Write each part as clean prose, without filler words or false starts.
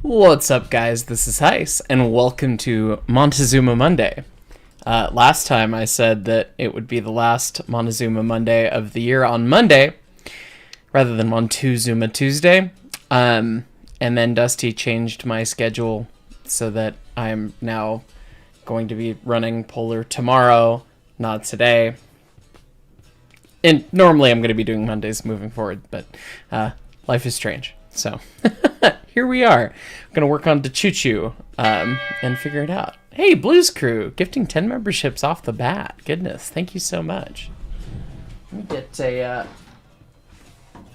What's up, guys? This is Heis, and welcome to Montezuma Monday. Last time I said that it would be the last Montezuma Monday of the year on Monday, rather than Montezuma Tuesday. And then Dusty changed my schedule so that I'm now going to be running Polar tomorrow, not today. And normally I'm going to be doing Mondays moving forward, but life is strange. So here we are. I'm going to work on Choo-Choo and figure it out. Hey, Blues Crew, gifting 10 memberships off the bat. Goodness, thank you so much. Let me get a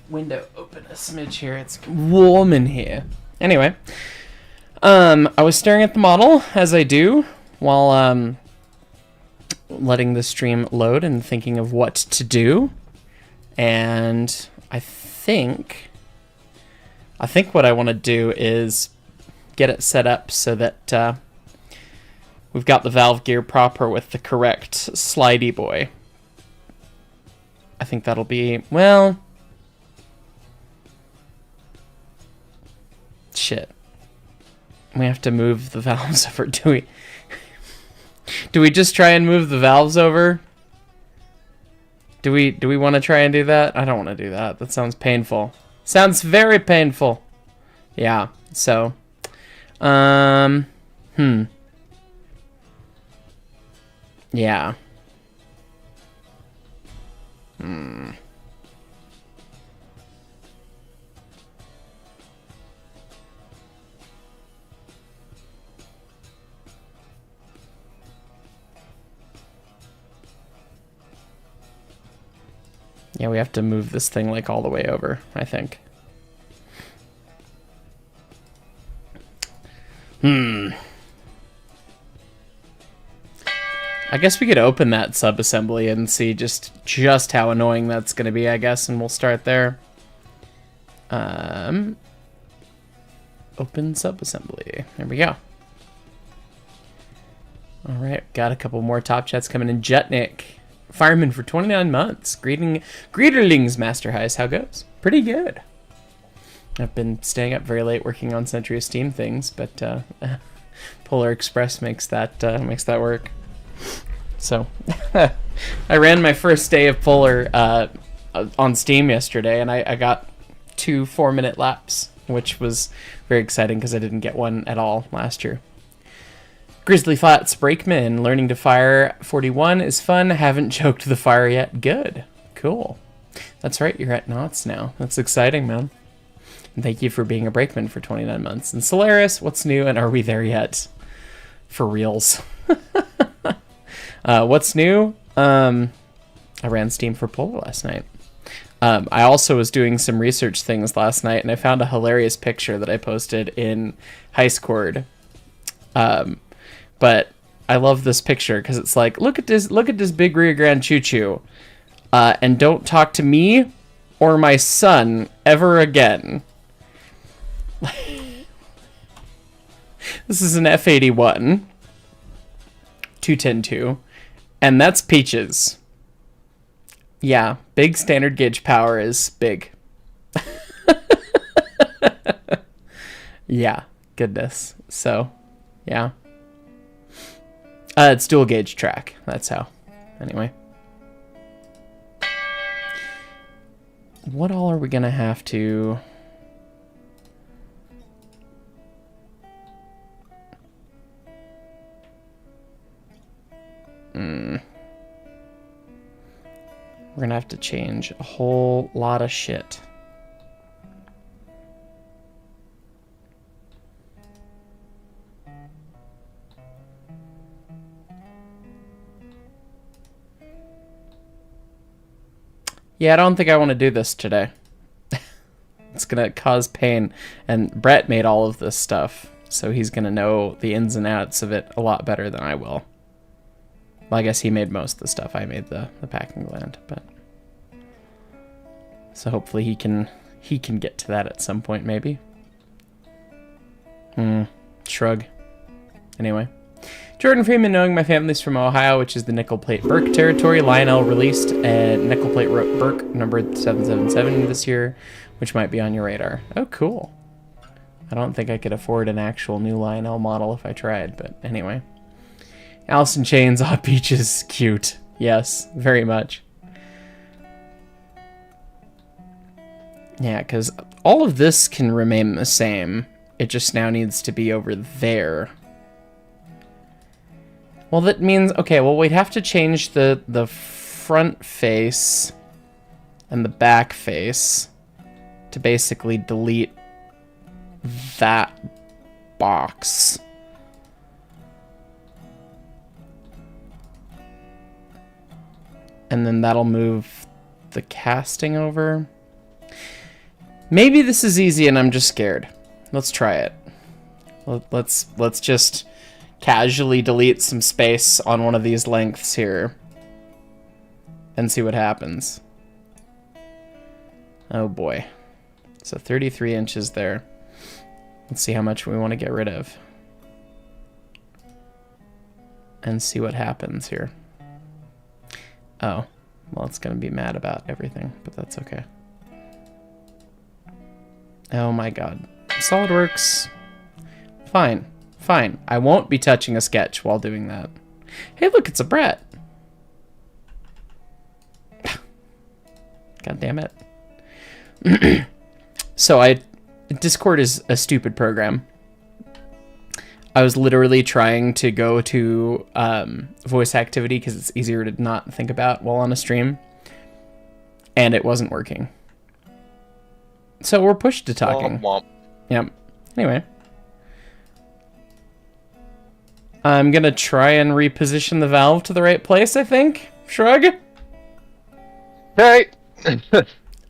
window open a smidge here. It's warm in here. Anyway, I was staring at the model, as I do, while letting the stream load and thinking of what to do. And I think what I want to do is get it set up so that we've got the valve gear proper with the correct slidey boy. I think that'll be, well, shit. We have to move the valves over. Do we just try and move the valves over? Do we want to try and do that? I don't want to do that. That sounds painful. Sounds very painful. Yeah, so. Yeah. Yeah, we have to move this thing like all the way over, I think. I guess we could open that subassembly and see just how annoying that's going to be, I guess, and we'll start there. Open subassembly. There we go. All right, got a couple more top chats coming in. Jetnik, fireman for 29 months. Greeterlings, Master Heist. How goes? Pretty good. I've been staying up very late working on Century of Steam things, but Polar Express makes that work. So I ran my first day of Polar on Steam yesterday, and I got 2 4-minute laps, which was very exciting because I didn't get one at all last year. Grizzly Flats Brakeman, learning to fire 41 is fun. Haven't choked the fire yet. Good. Cool. That's right, you're at knots now. That's exciting, man. And thank you for being a brakeman for 29 months. And Solaris, what's new and are we there yet? For reals. What's new? I ran Steam for Polar last night. I also was doing some research things last night, and I found a hilarious picture that I posted in Heistcord. But I love this picture because it's like, look at this big Rio Grande choo-choo, and don't talk to me or my son ever again. This is an F81 210-2, and that's Peaches. Yeah, big standard gauge power is big. Yeah, goodness. So, yeah. It's dual gauge track. That's how. Anyway. What all are we gonna have to... We're gonna have to change a whole lot of shit. Yeah, I don't think I want to do this today. It's gonna cause pain, and Brett made all of this stuff, so he's gonna know the ins and outs of it a lot better than I will. Well, I guess he made most of the stuff. I made the packing gland, but so hopefully he can get to that at some point, maybe. Shrug. Anyway, Jordan Freeman, knowing my family's from Ohio, which is the Nickel Plate Burke territory. Lionel released a Nickel Plate Burke number 777 this year, which might be on your radar. Oh, cool. I don't think I could afford an actual new Lionel model if I tried, but anyway. Allison Chains, aw, Peaches, cute. Yes, very much. Yeah, because all of this can remain the same. It just now needs to be over there. Well, that means... Okay, well, we'd have to change the front face and the back face to basically delete that box. And then that'll move the casting over. Maybe this is easy and I'm just scared. Let's try it. Let's just casually delete some space on one of these lengths here and see what happens. Oh boy. So 33 inches there. Let's see how much we want to get rid of. And see what happens here. Oh, well, it's going to be mad about everything, but that's okay. Oh my god. SolidWorks. Fine. Fine. I won't be touching a sketch while doing that. Hey, look, it's a Brett. God damn it. So Discord is a stupid program. I was literally trying to go to voice activity because it's easier to not think about while on a stream, and it wasn't working. So we're pushed to talking. Womp womp. Yep. Anyway. I'm gonna try and reposition the valve to the right place, I think. Shrug? Hey!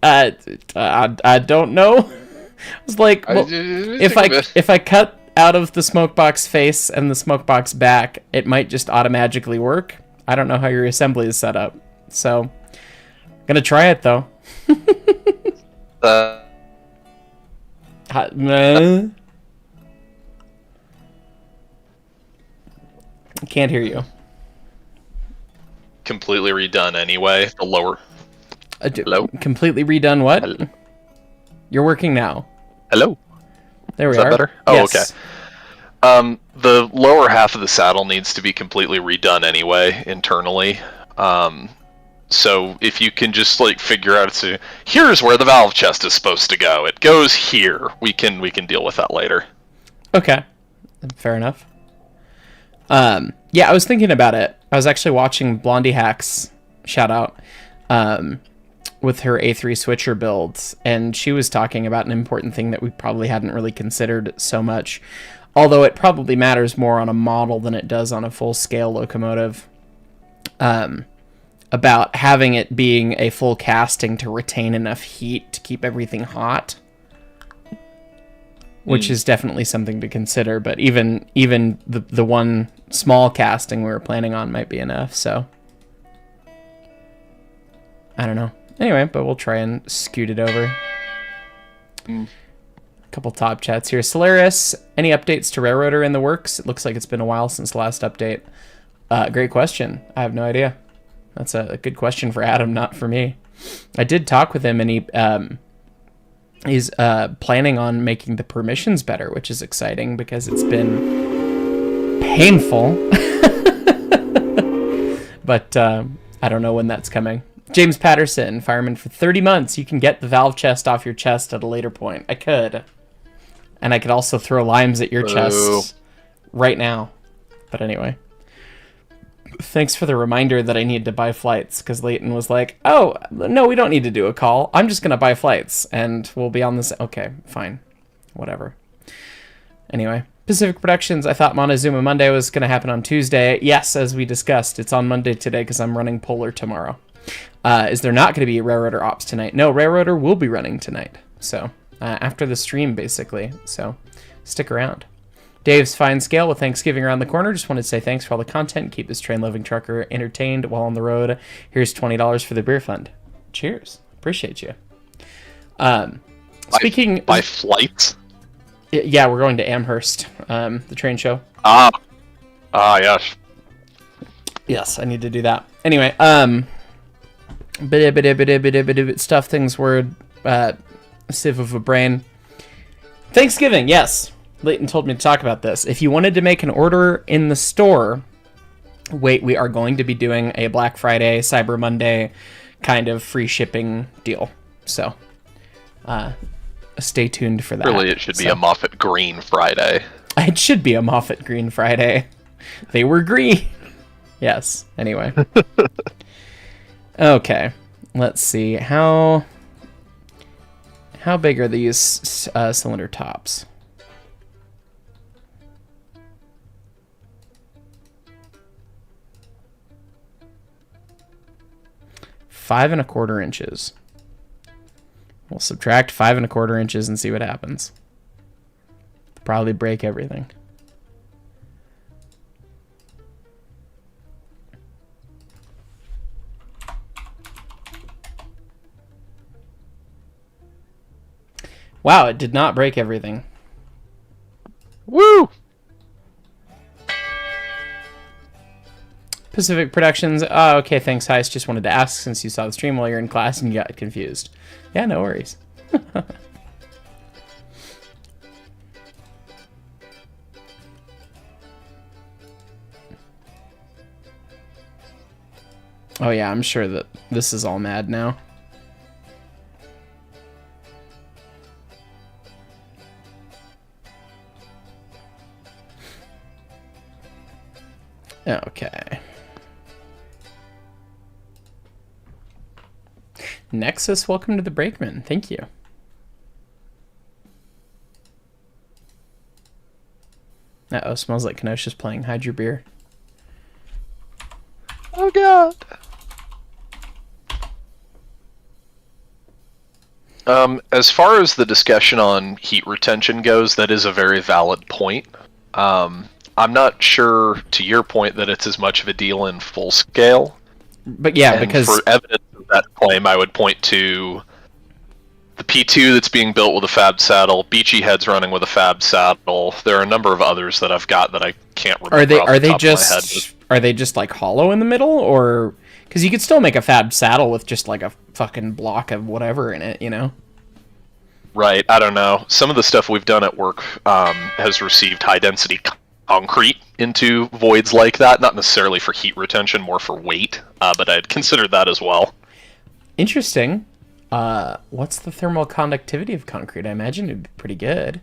I don't know. I was like, well, if I cut out of the smokebox face and the smokebox back, it might just automatically work. I don't know how your assembly is set up, so I'm gonna try it though. Can't hear you. Completely redone anyway. The lower. Hello? Completely redone what? Hello? You're working now. Hello? There we Is are. that better? Oh, yes. okay. The lower half of the saddle needs to be completely redone anyway, internally. So if you can just like figure out, so here's where the valve chest is supposed to go. It goes here. We can deal with that later. Okay. Fair enough. Yeah, I was thinking about it. I was actually watching Blondie Hacks, shout out, with her A3 switcher builds, and she was talking about an important thing that we probably hadn't really considered so much, although it probably matters more on a model than it does on a full-scale locomotive, about having it being a full casting to retain enough heat to keep everything hot. Which is definitely something to consider, but even the one small casting we were planning on might be enough, so I don't know. Anyway, but we'll try and scoot it over. A couple top chats here. Solaris, any updates to Railroader in the works? It looks like it's been a while since the last update. Great question. I have no idea. That's a good question for Adam, not for me. I did talk with him, and he's planning on making the permissions better, which is exciting because it's been painful. But I don't know when that's coming. James Patterson, fireman for 30 months. You can get the valve chest off your chest at a later point. I could. And I could also throw limes at your chest right now. But anyway. Thanks for the reminder that I need to buy flights, because Leighton was like, oh, no, we don't need to do a call. I'm just going to buy flights, and we'll be on this. Okay, fine. Whatever. Anyway, Pacific Productions, I thought Montezuma Monday was going to happen on Tuesday. Yes, as we discussed, it's on Monday today because I'm running Polar tomorrow. Is there not going to be a Railroader Ops tonight? No, Railroader will be running tonight. So, after the stream, basically. So, stick around. Dave's Fine Scale with Thanksgiving around the corner. Just wanted to say thanks for all the content. Keep this train-loving trucker entertained while on the road. Here's $20 for the beer fund. Cheers. Appreciate you. Speaking... By flights? Yeah, we're going to Amherst, the train show. Yes. Yes, I need to do that. Anyway, stuff, things, word, sieve of a brain. Thanksgiving, yes. Leighton told me to talk about this. If you wanted to make an order in the store, we are going to be doing a Black Friday, Cyber Monday kind of free shipping deal. So, stay tuned for that. Really, it should be a Moffat Green Friday. It should be a Moffat Green Friday. They were green. Yes. Anyway. Okay. Let's see. How big are these cylinder tops? 5 1/4 inches. We'll subtract 5 1/4 inches and see what happens. Probably break everything. Wow, it did not break everything. Woo! Pacific Productions. Oh, okay, thanks, Heist. Just wanted to ask since you saw the stream while you're in class and you got confused. Yeah, no worries. Oh yeah, I'm sure that this is all mad now. Okay. Nexus, welcome to the Brakeman. Thank you. Uh-oh, smells like Kenosha's playing. Hide your beer. Oh, God. As far as the discussion on heat retention goes, that is a very valid point. I'm not sure, to your point, that it's as much of a deal in full scale. But yeah, and because for evidence of that claim, I would point to the P2 that's being built with a fab saddle, Beachy Head's running with a fab saddle. There are a number of others that I've got that I can't remember. Are they just like hollow in the middle, or because you could still make a fab saddle with just like a fucking block of whatever in it, you know? Right, I don't know. Some of the stuff we've done at work has received high density concrete into voids like that, not necessarily for heat retention, more for weight, but I'd considered that as well. Interesting. What's the thermal conductivity of concrete? I imagine it'd be pretty good.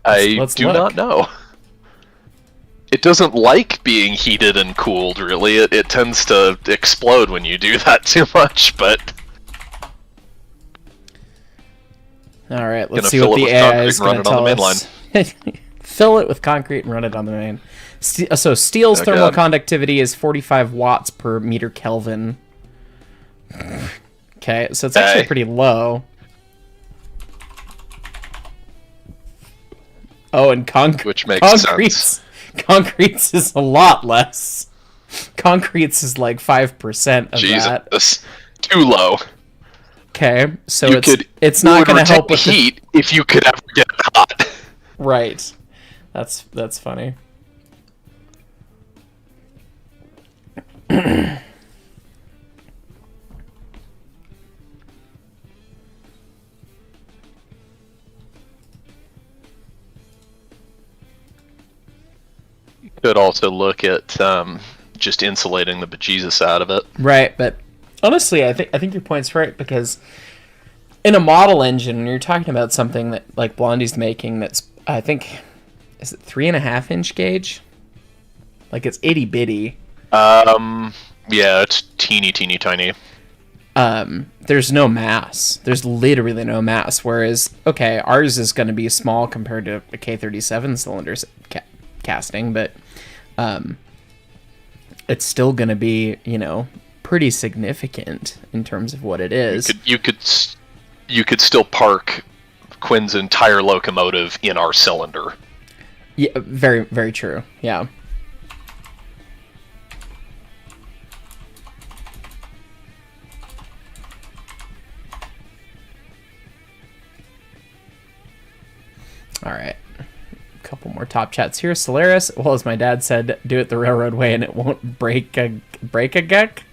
Let's do not know. It doesn't like being heated and cooled, really. It tends to explode when you do that too much, but... Alright, let's see what the AI is going to tell us. Fill it with concrete and run it on the main. So steel's thermal conductivity is 45 watts per meter Kelvin. Okay, so it's actually pretty low. Oh, and which makes sense. Concrete's is a lot less. Concrete's is like 5% of that. Jesus, too low. Okay, so it's not going to help with heat if you could ever get it hot. Right. That's funny. You could also look at just insulating the bejesus out of it. Right, but honestly, I think your point's right, because in a model engine, when you're talking about something that like Blondie's making, that's, I think, is it 3.5-inch gauge? Like it's itty bitty. Yeah, it's teeny tiny. There's no mass. There's literally no mass. Whereas, okay, ours is going to be small compared to a K37 cylinders casting, but it's still going to be, you know, pretty significant in terms of what it is. You could still park Quinn's entire locomotive in our cylinder. Yeah, very, very true. Yeah. All right. A couple more top chats here. Solaris, well, as my dad said, do it the railroad way and it won't break a gek.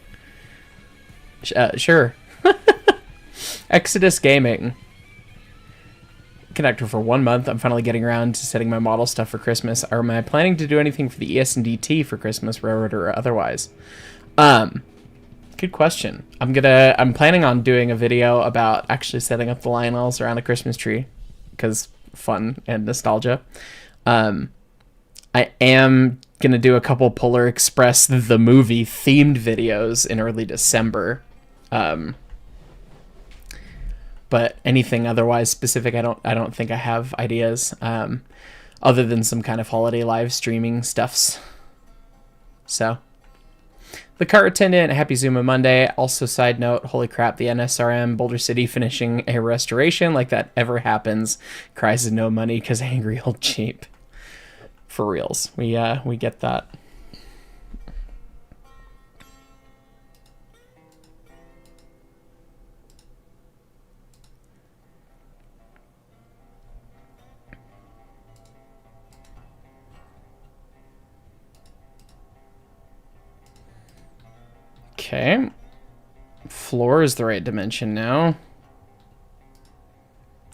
Sure. Exodus Gaming. Connector for 1 month. I'm finally getting around to setting my model stuff for Christmas. Am I planning to do anything for the ES&DT for Christmas, railroad or otherwise? Good question. I'm planning on doing a video about actually setting up the Lionels around a Christmas tree, because fun and nostalgia. I am gonna do a couple Polar Express the movie themed videos in early December. But anything otherwise specific, I don't think I have ideas, other than some kind of holiday live streaming stuffs. So, the car attendant, happy Zuma Monday. Also, side note, holy crap, the NSRM Boulder City finishing a restoration, like that ever happens. Cries of no money because angry old cheap. For reals, we get that. Okay. Floor is the right dimension now.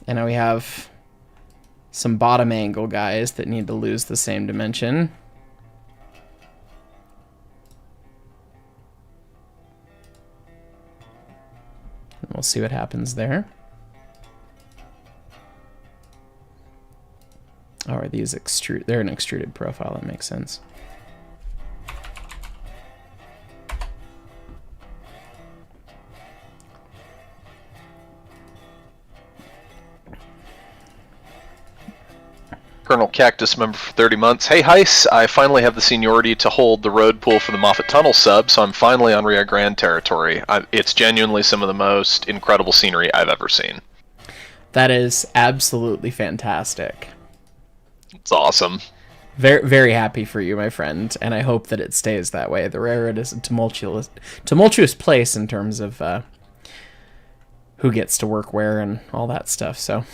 And now we have some bottom angle guys that need to lose the same dimension. And we'll see what happens there. Oh, are these extrude? They're an extruded profile. That makes sense. Colonel Cactus member for 30 months. Hey Heiss, I finally have the seniority to hold the road pool for the Moffat Tunnel sub, so I'm finally on Rio Grande territory. It's genuinely some of the most incredible scenery I've ever seen. That is absolutely fantastic. It's awesome. Very, very happy for you, my friend, and I hope that it stays that way. The railroad is a tumultuous place in terms of who gets to work where and all that stuff. So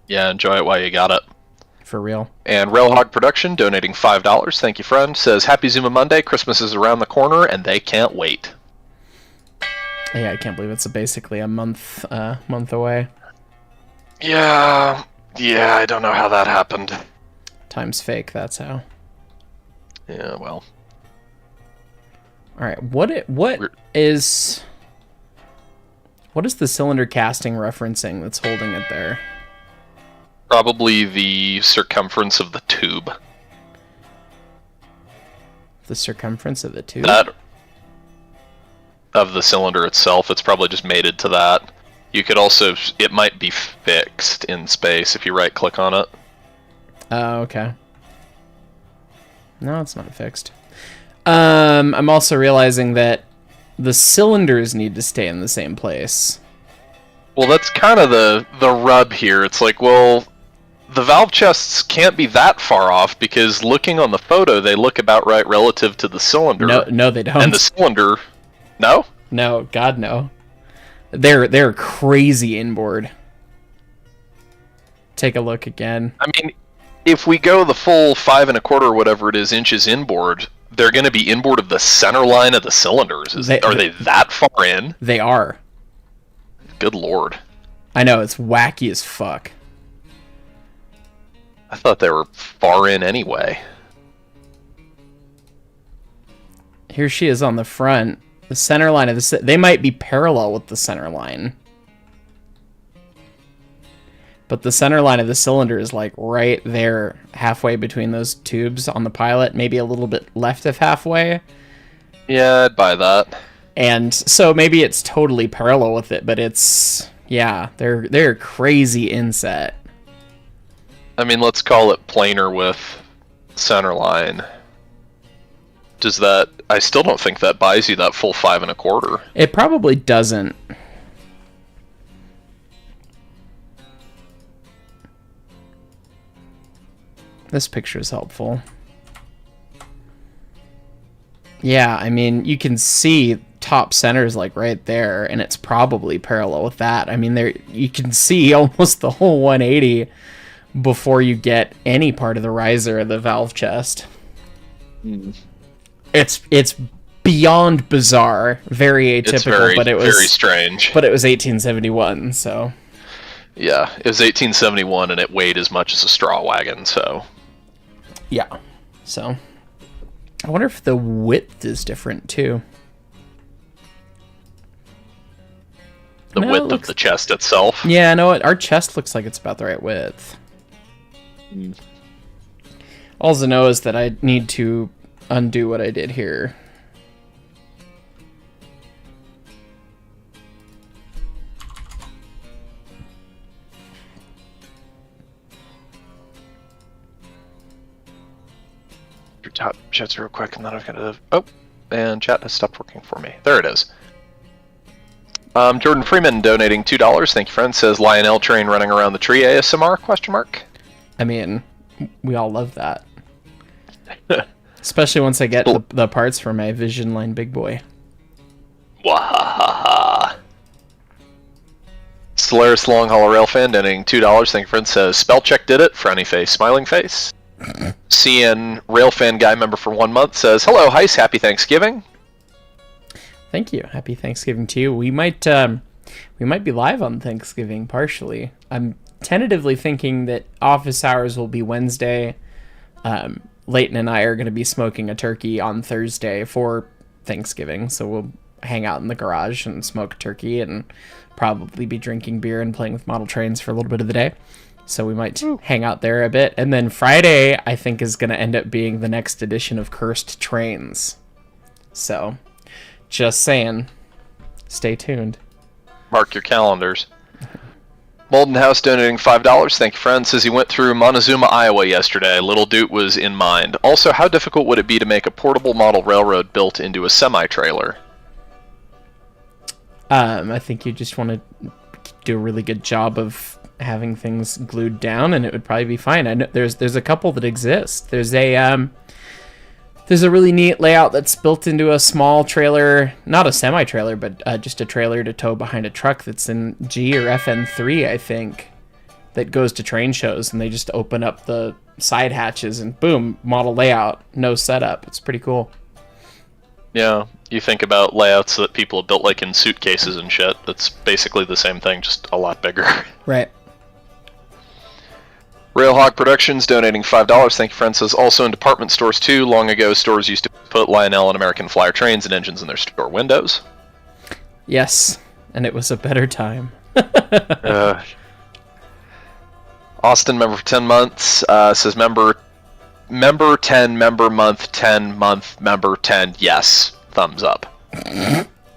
Yeah, enjoy it while you got it. for real. And Railhog Production donating $5. Thank you, friend. Says, Happy Zuma Monday. Christmas is around the corner, and they can't wait. Yeah, I can't believe it's basically a month away. Yeah, I don't know how that happened. Time's fake, that's how. Yeah, well. All right, what is the cylinder casting referencing that's holding it there? Probably the circumference of the tube. The circumference of the tube? That of the cylinder itself. It's probably just mated to that. You could also, it might be fixed in space if you right click on it. Oh, okay. No, it's not fixed. I'm also realizing that the cylinders need to stay in the same place. Well, that's kind of the rub here. It's like, well, the valve chests can't be that far off because looking on the photo, they look about right relative to the cylinder. No, they don't. And the cylinder, no? No, God, no. They're crazy inboard. Take a look again. I mean, if we go the full 5 1/4 or whatever it is inches inboard, they're going to be inboard of the center line of the cylinders. Are they that far in? They are. Good lord. I know, it's wacky as fuck. I thought they were far in anyway. Here she is on the front. The center line of the... They might be parallel with the center line. But the center line of the cylinder is like right there, halfway between those tubes on the pilot, maybe a little bit left of halfway. Yeah, I'd buy that. And so maybe it's totally parallel with it, but it's... Yeah, they're crazy inset. I mean, let's call it planar with center line. Does that... I still don't think that buys you that full 5 1/4. It probably doesn't. This picture is helpful. Yeah, I mean, you can see top centers like right there, and it's probably parallel with that. I mean, there you can see almost the whole 180 before you get any part of the riser of the valve chest. It's beyond bizarre, very atypical, but it was very strange. But it was 1871, so yeah, it was 1871, and it weighed as much as a straw wagon. So yeah, so I wonder if the width is different too. The width of the chest itself. Yeah, no, our chest looks like it's about the right width. All I know is that I need to undo what I did here. Your top chats real quick, and then I've got to... Oh, and chat has stopped working for me. There it is. Jordan Freeman donating $2. Thank you, friend. Says Lionel train running around the tree ASMR? Question mark. I mean, we all love that. Especially once I get the parts for my Vision Line Big Boy. Wahahaha. Solaris Long Haul Railfan donating $2. Thank you, friend. Says spell check did it. Frowny face, smiling face. CN Railfan guy member for 1 month says hello, Heis. Happy Thanksgiving. Thank you. Happy Thanksgiving to you. We might be live on Thanksgiving partially. I'm tentatively thinking that office hours will be Wednesday. Leighton and I are going to be smoking a turkey on Thursday for Thanksgiving, so we'll hang out in the garage and smoke a turkey and probably be drinking beer and playing with model trains for a little bit of the day. So we might hang out there a bit. And then Friday, I think, is going to end up being the next edition of Cursed Trains. So, just saying, stay tuned. Mark your calendars. Molden House donating $5. Thank you, friend. Says he went through Montezuma, Iowa yesterday. Little Doot was in mind. Also, how difficult would it be to make a portable model railroad built into a semi-trailer? I think you just want to do a really good job of having things glued down, and it would probably be fine. I know there's a couple that exist. There's There's a really neat layout that's built into a small trailer, not a semi-trailer, but just a trailer to tow behind a truck that's in G or FN3, I think, that goes to train shows, and they just open up the side hatches and boom, model layout, no setup. It's pretty cool. Yeah, you think about layouts that people have built like in suitcases and shit. That's basically the same thing, just a lot bigger. Right. Railhawk Productions donating $5. Thank you, friend. Says also in department stores too. Long ago, stores used to put Lionel and American Flyer trains and engines in their store windows. Yes, and it was a better time. Austin, member for 10 months, says member 10, member month 10, month member 10. Yes, thumbs up.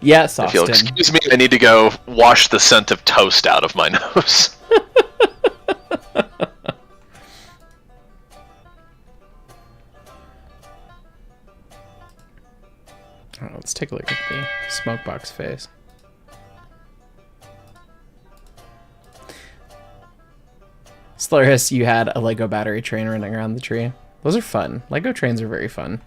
Yes, Austin. If you'll excuse me, I need to go wash the scent of toast out of my nose. Let's take a look at the smokebox face. Slurhus, you had a Lego battery train running around the tree. Those are fun. Lego trains are very fun.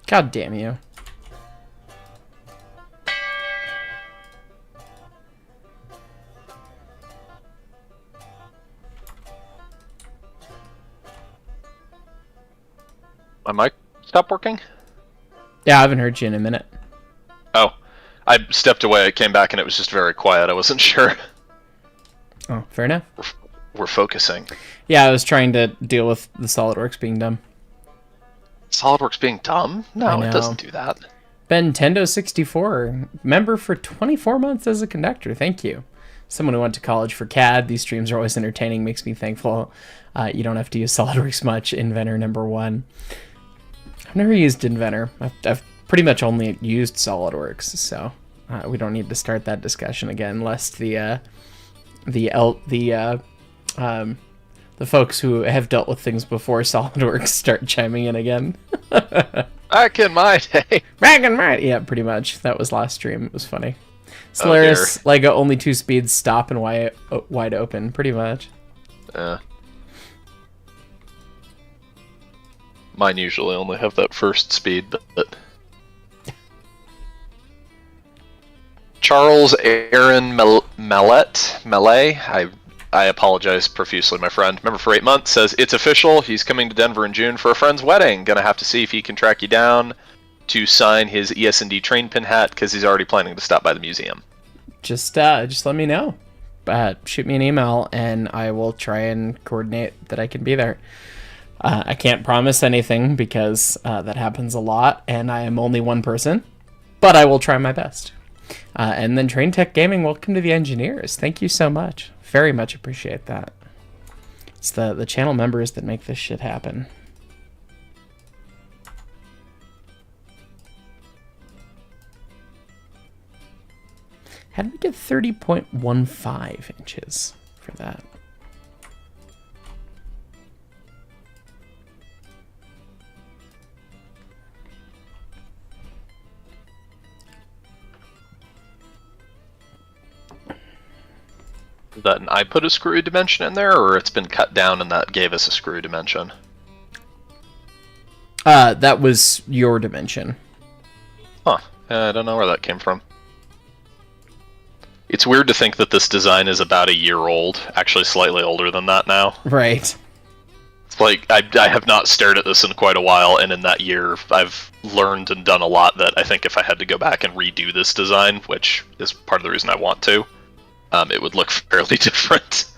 God damn you. My mic stopped working? Yeah, I haven't heard you in a minute. Oh. I stepped away, I came back, and it was just very quiet. I wasn't sure. Oh, fair enough. We're focusing. Yeah, I was trying to deal with the SolidWorks being dumb. SolidWorks being dumb? No, it doesn't do that. Bentendo64, member for 24 months as a conductor. Thank you. Someone who went to college for CAD. These streams are always entertaining. Makes me thankful you don't have to use SolidWorks much. Inventor number 1. I've never used Inventor. I've pretty much only used SolidWorks, so we don't need to start that discussion again, lest the folks who have dealt with things before SolidWorks start chiming in again. Back in my day. Back in my yeah, pretty much. That was last stream. It was funny. Solaris, Lego, only 2 speeds, stop and wide open, pretty much. Mine usually only have that first speed, but... Charles Aaron Melee, I apologize profusely, my friend. Member for 8 months, says, it's official, he's coming to Denver in June for a friend's wedding. Gonna have to see if he can track you down to sign his ES&D train pin hat, because he's already planning to stop by the museum. Just let me know. Shoot me an email, and I will try and coordinate that I can be there. I can't promise anything, because that happens a lot, and I am only one person, but I will try my best. And then Train Tech Gaming, welcome to the engineers. Thank you so much. Very much appreciate that. It's the channel members that make this shit happen. How did we get 30.15 inches for that? Is that I put a screw dimension in there, or it's been cut down and that gave us a screw dimension? That was your dimension. Huh. I don't know where that came from. It's weird to think that this design is about a year old. Actually, slightly older than that now. Right. It's Like, I have not stared at this in quite a while, and in that year, I've learned and done a lot that I think if I had to go back and redo this design, which is part of the reason I want to, it would look fairly different.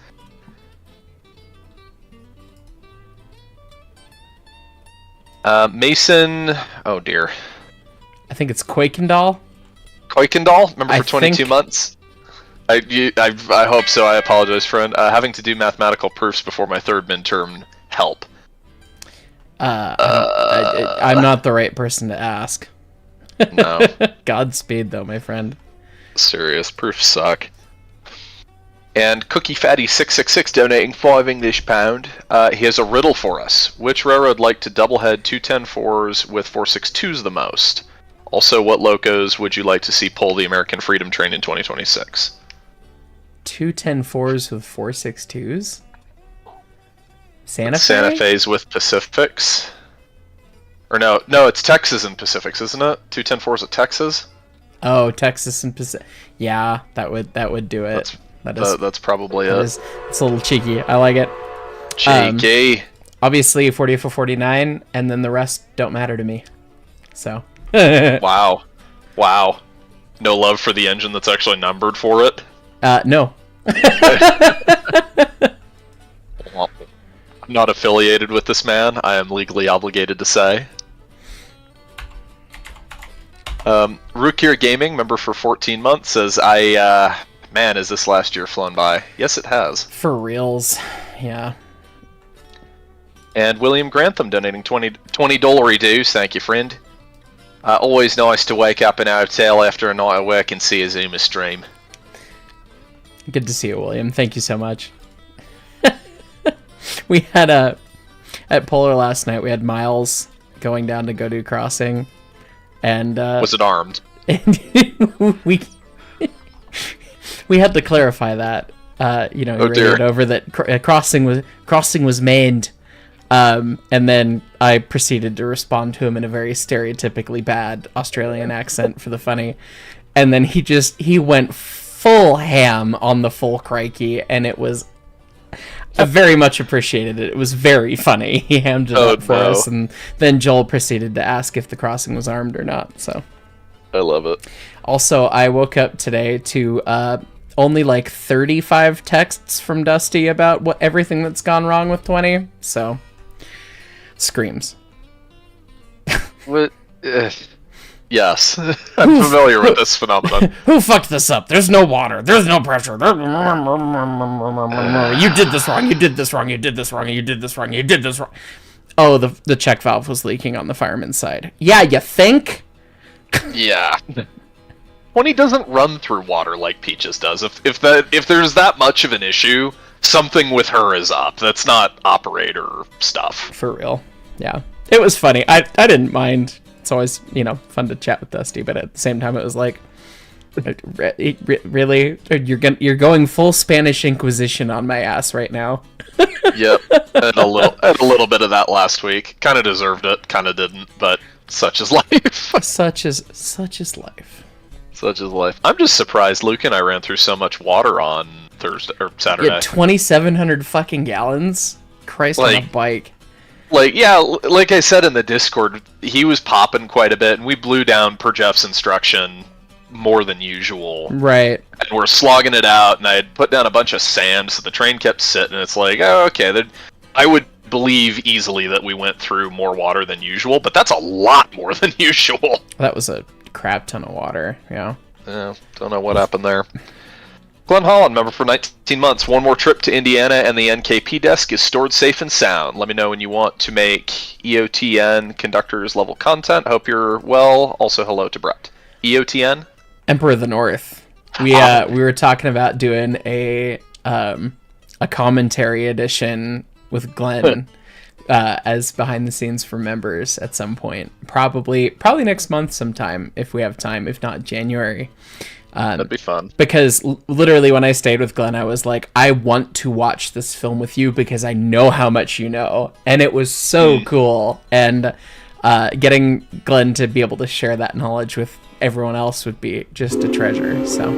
Mason, oh dear. I think it's Quakendall. Kuykendall, remember for 22 months? I hope so, I apologize, friend. Having to do mathematical proofs before my third midterm help. I'm not the right person to ask. No. Godspeed, though, my friend. Serious, proofs suck. And Cookie Fatty 666 donating £5 he has a riddle for us. Which railroad liked to doublehead 210-4s with 462s the most? Also, what locos would you like to see pull the American Freedom Train in 2026? 210-4s with 462s? Santa Fe? Santa Fe's with Pacifics. Or no, it's Texas and Pacifics, isn't it? 210-4s at Texas? Oh, Texas and Pacific. Yeah, that would do it. That's probably it. It's a little cheeky. I like it. Cheeky. Obviously, 40 for 49, and then the rest don't matter to me. So. Wow. No love for the engine that's actually numbered for it? No. Well, I'm not affiliated with this man, I am legally obligated to say. Rukir Gaming, member for 14 months, says, man, has this last year flown by? Yes, it has. For reals, yeah. And William Grantham donating $20 dues, thank you, friend. Always nice to wake up in a hotel after a night of work and see a Zuma stream. Good to see you, William. Thank you so much. We had at Polar last night, we had Miles going down to go do crossing. And was it armed? we had to clarify that. He radioed over that crossing was manned. And then I proceeded to respond to him in a very stereotypically bad Australian accent for the funny. And then he went full ham on the full crikey, and it was... I very much appreciated it. It was very funny. He hammed it up for us, and then Joel proceeded to ask if the crossing was armed or not. So, I love it. Also, I woke up today to only like 35 texts from Dusty about everything that's gone wrong with 20. So, screams. What? Yes, I'm familiar with this phenomenon. Who fucked this up? There's no water. There's no pressure. You did this wrong. You did this wrong. You did this wrong. You did this wrong. You did this wrong. Oh, the check valve was leaking on the fireman's side. Yeah, you think? Yeah. 20 doesn't run through water like Peaches does. If there's that much of an issue, something with her is up. That's not operator stuff. For real. Yeah. It was funny. I didn't mind. It's always, fun to chat with Dusty, but at the same time it was like, really? You're going full Spanish Inquisition on my ass right now. Yep. And a little bit of that last week. Kind of deserved it, kind of didn't, but such is life. Such is life. Such is life. I'm just surprised Luke and I ran through so much water on Thursday or Saturday. Yeah, 2,700 fucking gallons. Christ, on a bike. Like I said in the Discord, he was popping quite a bit, and we blew down per Jeff's instruction more than usual. Right. And we're slogging it out, and I had put down a bunch of sand, so the train kept sitting, and it's like, oh, okay, I would believe easily that we went through more water than usual, but that's a lot more than usual. That was a crap ton of water, yeah. Yeah, don't know what happened there. Glenn Holland, member for 19 months. One more trip to Indiana and the NKP desk is stored safe and sound. Let me know when you want to make EOTN conductors level content. Hope you're well. Also, hello to Brett. EOTN? Emperor of the North. We were talking about doing a commentary edition with Glenn as behind the scenes for members at some point. Probably next month sometime if we have time. If not, January. That'd be fun. Because literally when I stayed with Glenn, I was like, I want to watch this film with you because I know how much you know. And it was so cool. And getting Glenn to be able to share that knowledge with everyone else would be just a treasure. So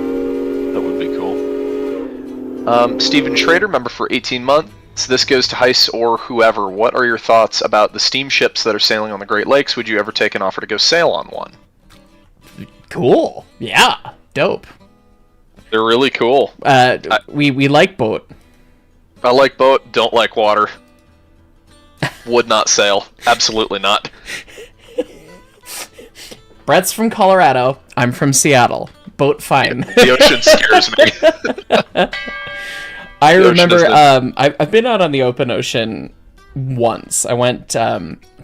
that would be cool. Stephen Schrader, member for 18 months. So this goes to Heiss or whoever. What are your thoughts about the steamships that are sailing on the Great Lakes? Would you ever take an offer to go sail on one? Cool. Yeah. Dope. They're really cool. We like boat. I like boat, don't like water. Would not sail. Absolutely not. Brett's from Colorado. I'm from Seattle. Boat fine. The ocean scares me. I remember I've been out on the open ocean once. I went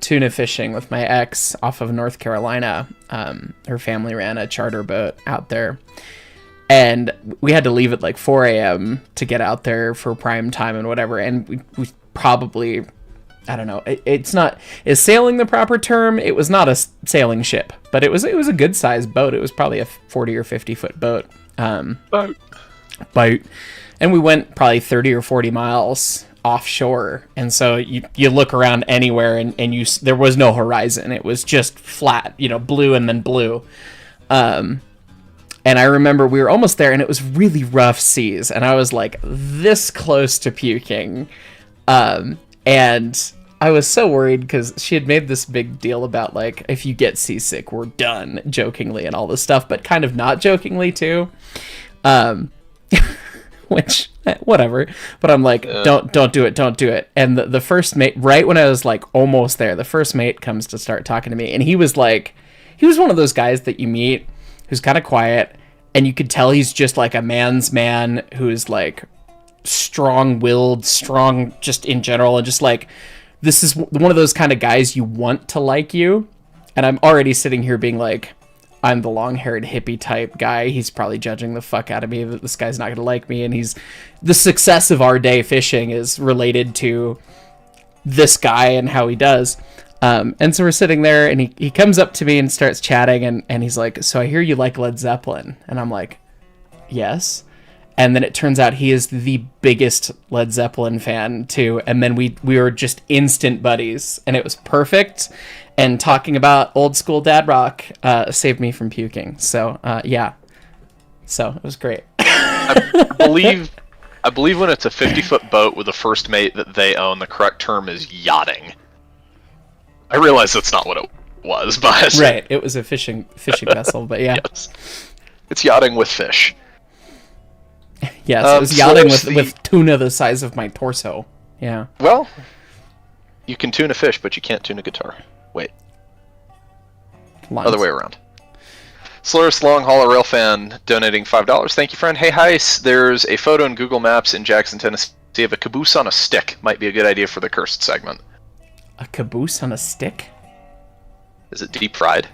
tuna fishing with my ex off of North Carolina. Her family ran a charter boat out there. And we had to leave at like 4 a.m. to get out there for prime time and whatever. And we probably, I don't know, is sailing the proper term? It was not a sailing ship, but it was a good sized boat. It was probably a 40 or 50 foot boat. Boat. And we went probably 30 or 40 miles offshore. And so you look around anywhere and there was no horizon. It was just flat, blue and then blue. And I remember we were almost there, and it was really rough seas, and I was like this close to puking. And I was so worried because she had made this big deal about, like, if you get seasick, we're done, jokingly and all this stuff, but kind of not jokingly too. Which, whatever. But I'm like, don't do it. And the first mate, right when I was like almost there, the first mate comes to start talking to me, and he was one of those guys that you meet who's kind of quiet, and you could tell he's just like a man's man who's like strong-willed, strong just in general, and just like, this is one of those kind of guys you want to like you. And I'm already sitting here being like, I'm the long-haired hippie type guy. He's probably judging the fuck out of me that this guy's not going to like me, and the success of our day fishing is related to this guy and how he does. And so we're sitting there, and he comes up to me and starts chatting, and he's like, so I hear you like Led Zeppelin. And I'm like, yes. And then it turns out he is the biggest Led Zeppelin fan too. And then we were just instant buddies, and it was perfect. And talking about old school dad rock saved me from puking. So yeah, so it was great. I believe when it's a 50-foot boat with a first mate that they own, the correct term is yachting. I realize that's not what it was, but right, it was a fishing vessel, but yeah, yes. It's yachting with fish. Yes, it was yachting with tuna the size of my torso. Yeah. Well, you can tune a fish, but you can't tune a guitar. Wait. Lines. Other way around. Slurus Long Haul Rail Fan donating $5. Thank you, friend. Hey, Heiss, there's a photo in Google Maps in Jackson, Tennessee of a caboose on a stick. Might be a good idea for the cursed segment. A caboose on a stick? Is it deep fried?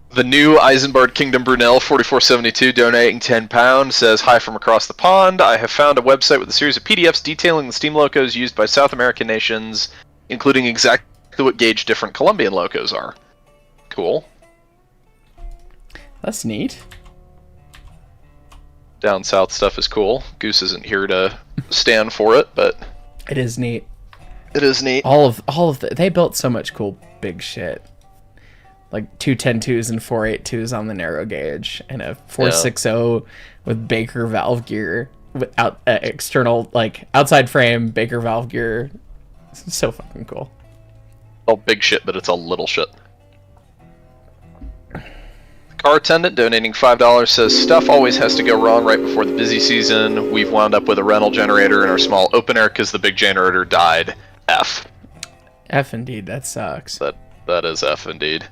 The new Eisenbard Kingdom Brunel 4472 donating £10 says, hi from across the pond. I have found a website with a series of PDFs detailing the steam locos used by South American nations, including exactly what gauge different Colombian locos are. Cool. That's neat. Down south stuff is cool. Goose isn't here to stand for it, but it is neat. It is neat. All of they built so much cool big shit. Like 210-2s and 482s on the narrow gauge, and a 460 with Baker valve gear without external, like outside frame Baker valve gear. It's so fucking cool. All big shit, but it's all little shit. Car attendant donating $5 says, stuff always has to go wrong right before the busy season. We've wound up with a rental generator in our small open air because the big generator died. F indeed, that sucks. That is F indeed.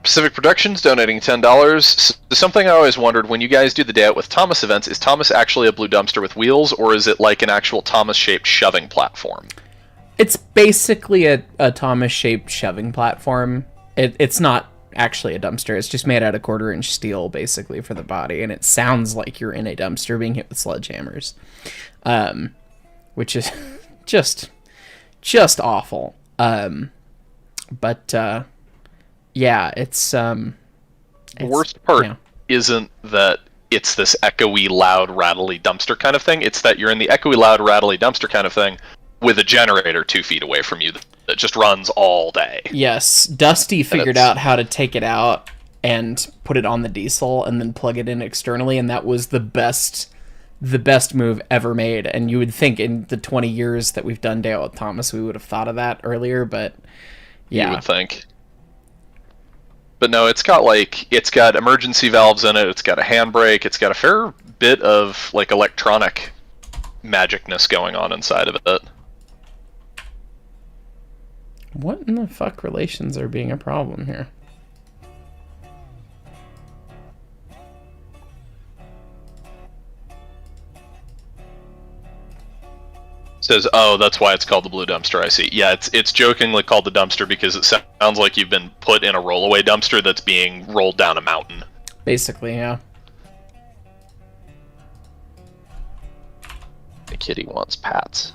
Pacific Productions donating $10. Something I always wondered, when you guys do the day out with Thomas events, is Thomas actually a blue dumpster with wheels, or is it like an actual Thomas-shaped shoving platform? It's basically a Thomas-shaped shoving platform. It's not actually a dumpster. It's just made out of 1/4-inch steel, basically, for the body, and it sounds like you're in a dumpster being hit with sledgehammers, which is just awful. But yeah, it's the worst part isn't that it's this echoey, loud, rattly dumpster kind of thing. It's that you're in the echoey, loud, rattly dumpster kind of thing with a generator 2 feet away from you that just runs all day. Yes, Dusty figured out how to take it out and put it on the diesel and then plug it in externally, and that was the best the best move ever made. And you would think in the 20 years that we've done Dale with Thomas, we would have thought of that earlier, but yeah. You would think. But no, it's got emergency valves in it, it's got a handbrake, it's got a fair bit of like electronic magicness going on inside of it. What in the fuck relations are being a problem here? Says, oh, that's why it's called the blue dumpster, I see. Yeah, it's jokingly called the dumpster because it sounds like you've been put in a rollaway dumpster that's being rolled down a mountain. Basically, yeah. The kitty wants pats.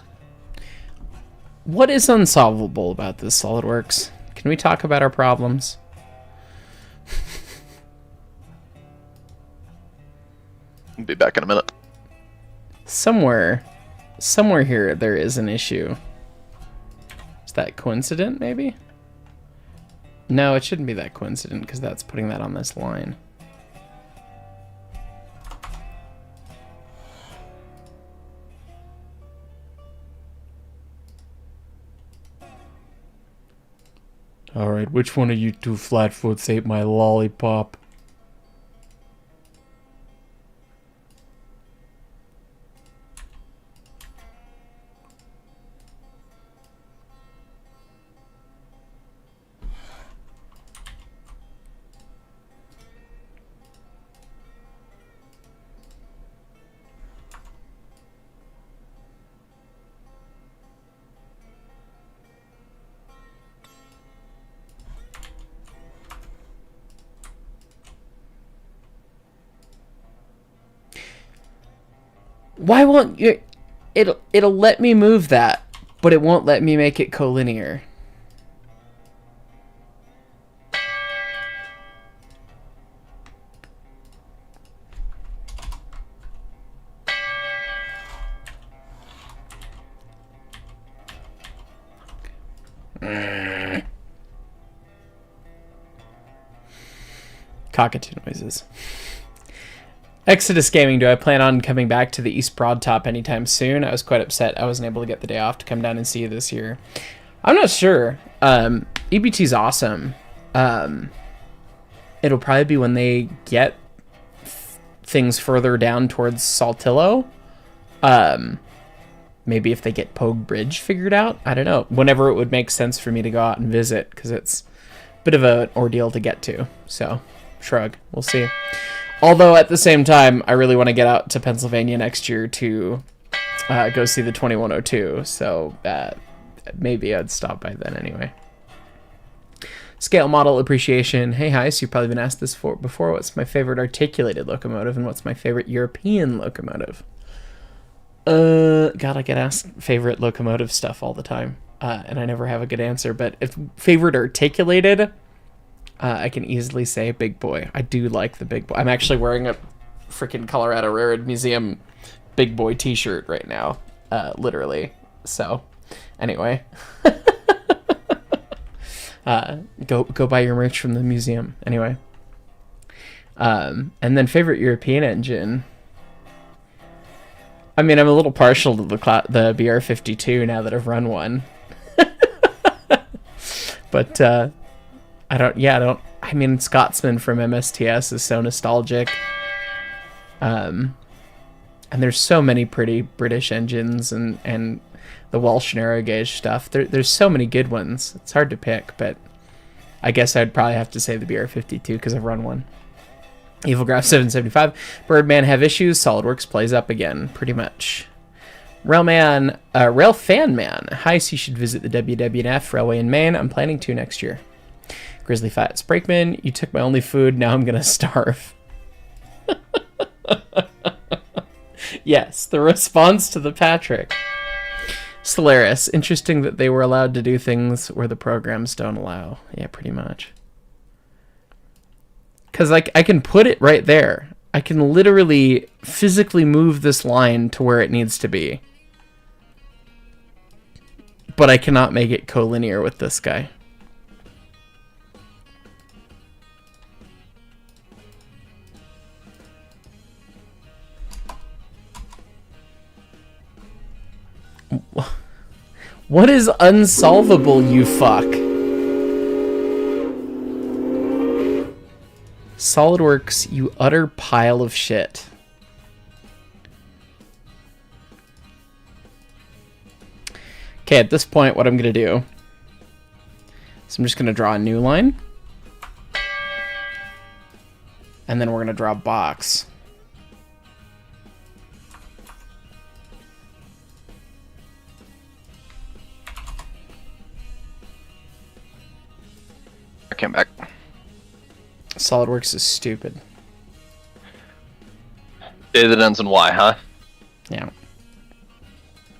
What is unsolvable about this, SolidWorks? Can we talk about our problems? I'll be back in a minute. Somewhere here there is an issue. Is that coincident, maybe? No, it shouldn't be that coincident, because that's putting that on this line. Alright, which one of you two flatfoots ate my lollipop? Why won't you? It'll let me move that, but it won't let me make it collinear. Cockatoo noises. Exodus Gaming, do I plan on coming back to the East Broad Top anytime soon? I was quite upset I wasn't able to get the day off to come down and see you this year. I'm not sure. EBT's awesome. It'll probably be when they get things further down towards Saltillo. Maybe if they get Pogue Bridge figured out. I don't know. Whenever it would make sense for me to go out and visit, because it's a bit of an ordeal to get to. So, shrug. We'll see. Although, at the same time, I really want to get out to Pennsylvania next year to go see the 2102. So, maybe I'd stop by then anyway. Scale model appreciation. Hey, Heis, you've probably been asked this before. What's my favorite articulated locomotive, and what's my favorite European locomotive? God, I get asked favorite locomotive stuff all the time, and I never have a good answer. But if favorite articulated... I can easily say Big Boy. I do like the Big Boy. I'm actually wearing a freaking Colorado Railroad Museum Big Boy t-shirt right now. Literally. So, anyway. Go buy your merch from the museum. Anyway. And then favorite European engine. I mean, I'm a little partial to the BR-52 now that I've run one. But, I mean, Scotsman from MSTS is so nostalgic. And there's so many pretty British engines and the Welsh narrow gauge stuff. There's so many good ones. It's hard to pick, but I guess I'd probably have to say the BR-52 because I've run one. Evilgraph 775. Birdman have issues. SolidWorks plays up again, pretty much. Rail Fan Man. Hi, so you should visit the WWF Railway in Maine. I'm planning to next year. Grizzly Fats Brakeman, you took my only food, now I'm gonna starve. Yes, the response to the Patrick. Solaris, interesting that they were allowed to do things where the programs don't allow. Yeah, pretty much. Because like I can put it right there. I can literally physically move this line to where it needs to be. But I cannot make it collinear with this guy. What is unsolvable, you fuck? SolidWorks, you utter pile of shit. Okay, at this point, what I'm going to do is I'm just going to draw a new line. And then we're going to draw a box. I came back. SolidWorks is stupid. Day that ends in Y, huh? Yeah.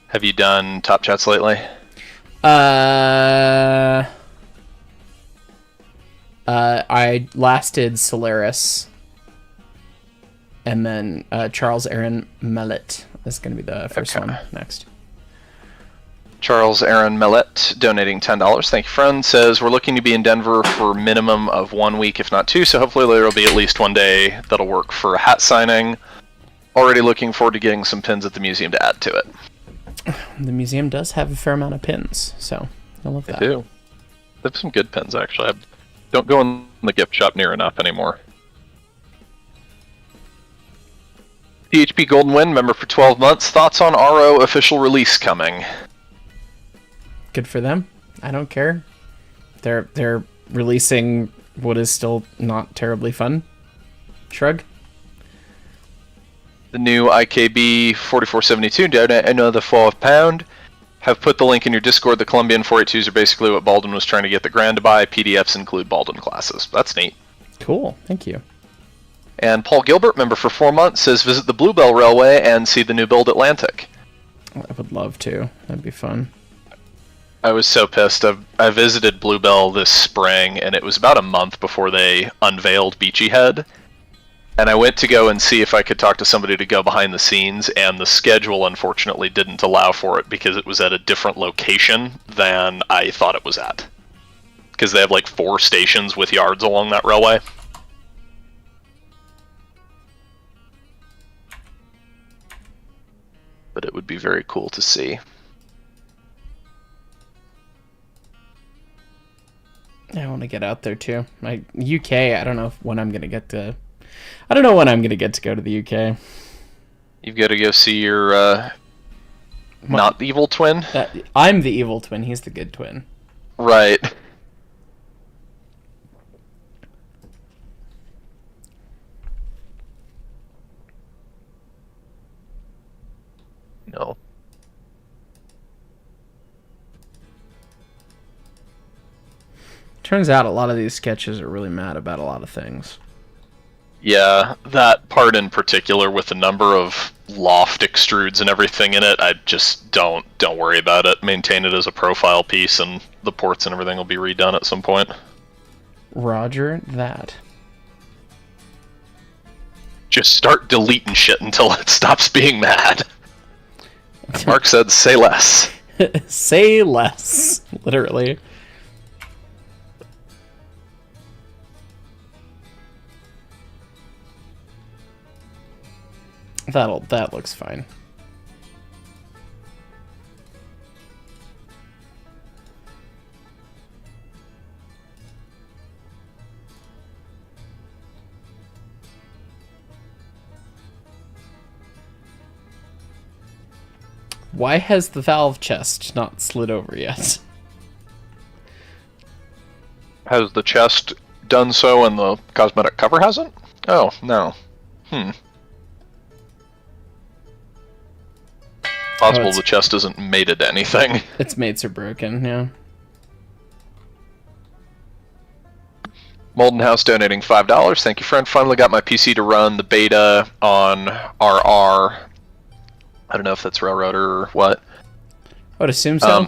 Have you done Top Chats lately? I last did Solaris. And then Charles Aaron Mellet is going to be the first one next. Charles Aaron Mellet donating $10. Thank you, friend. Says, we're looking to be in Denver for minimum of 1 week, if not 2, so hopefully there will be at least one day that'll work for a hat signing. Already looking forward to getting some pins at the museum to add to it. The museum does have a fair amount of pins, so I love that. They do. They have some good pins, actually. I don't go in the gift shop near enough anymore. PHP Golden Wind, member for 12 months. Thoughts on RO official release coming? Good for them. I don't care. They're releasing what is still not terribly fun. Shrug. The new IKB 4472 donate another £4. Have put the link in your Discord. The Colombian 482s are basically what Baldwin was trying to get the Grand to buy. PDFs include Baldwin classes. That's neat. Cool. Thank you. And Paul Gilbert, member for 4 months, says visit the Bluebell Railway and see the new build Atlantic. I would love to. That'd be fun. I was so pissed. I visited Bluebell this spring, and it was about a month before they unveiled Beachy Head. And I went to go and see if I could talk to somebody to go behind the scenes, and the schedule unfortunately didn't allow for it because it was at a different location than I thought it was at. Because they have like 4 stations with yards along that railway. But it would be very cool to see. I want to get out there too. My UK, I don't know when I'm gonna get to. I don't know when I'm gonna get to go to the UK. You've got to go see your not the evil twin. I'm the evil twin. He's the good twin. Right. No. Turns out a lot of these sketches are really mad about a lot of things. Yeah, that part in particular with the number of loft extrudes and everything in it, I just don't worry about it. Maintain it as a profile piece, and the ports and everything will be redone at some point. Roger that. Just start deleting shit until it stops being mad. Mark said, say less. Say less, literally. That looks fine. Why has the valve chest not slid over yet? Has the chest done so and the cosmetic cover hasn't? Oh, no. Possible the chest isn't mated to anything. Its mates are broken, yeah. Molden House donating $5. Thank you, friend. Finally got my PC to run the beta on RR. I don't know if that's Railroader or what. I would assume so.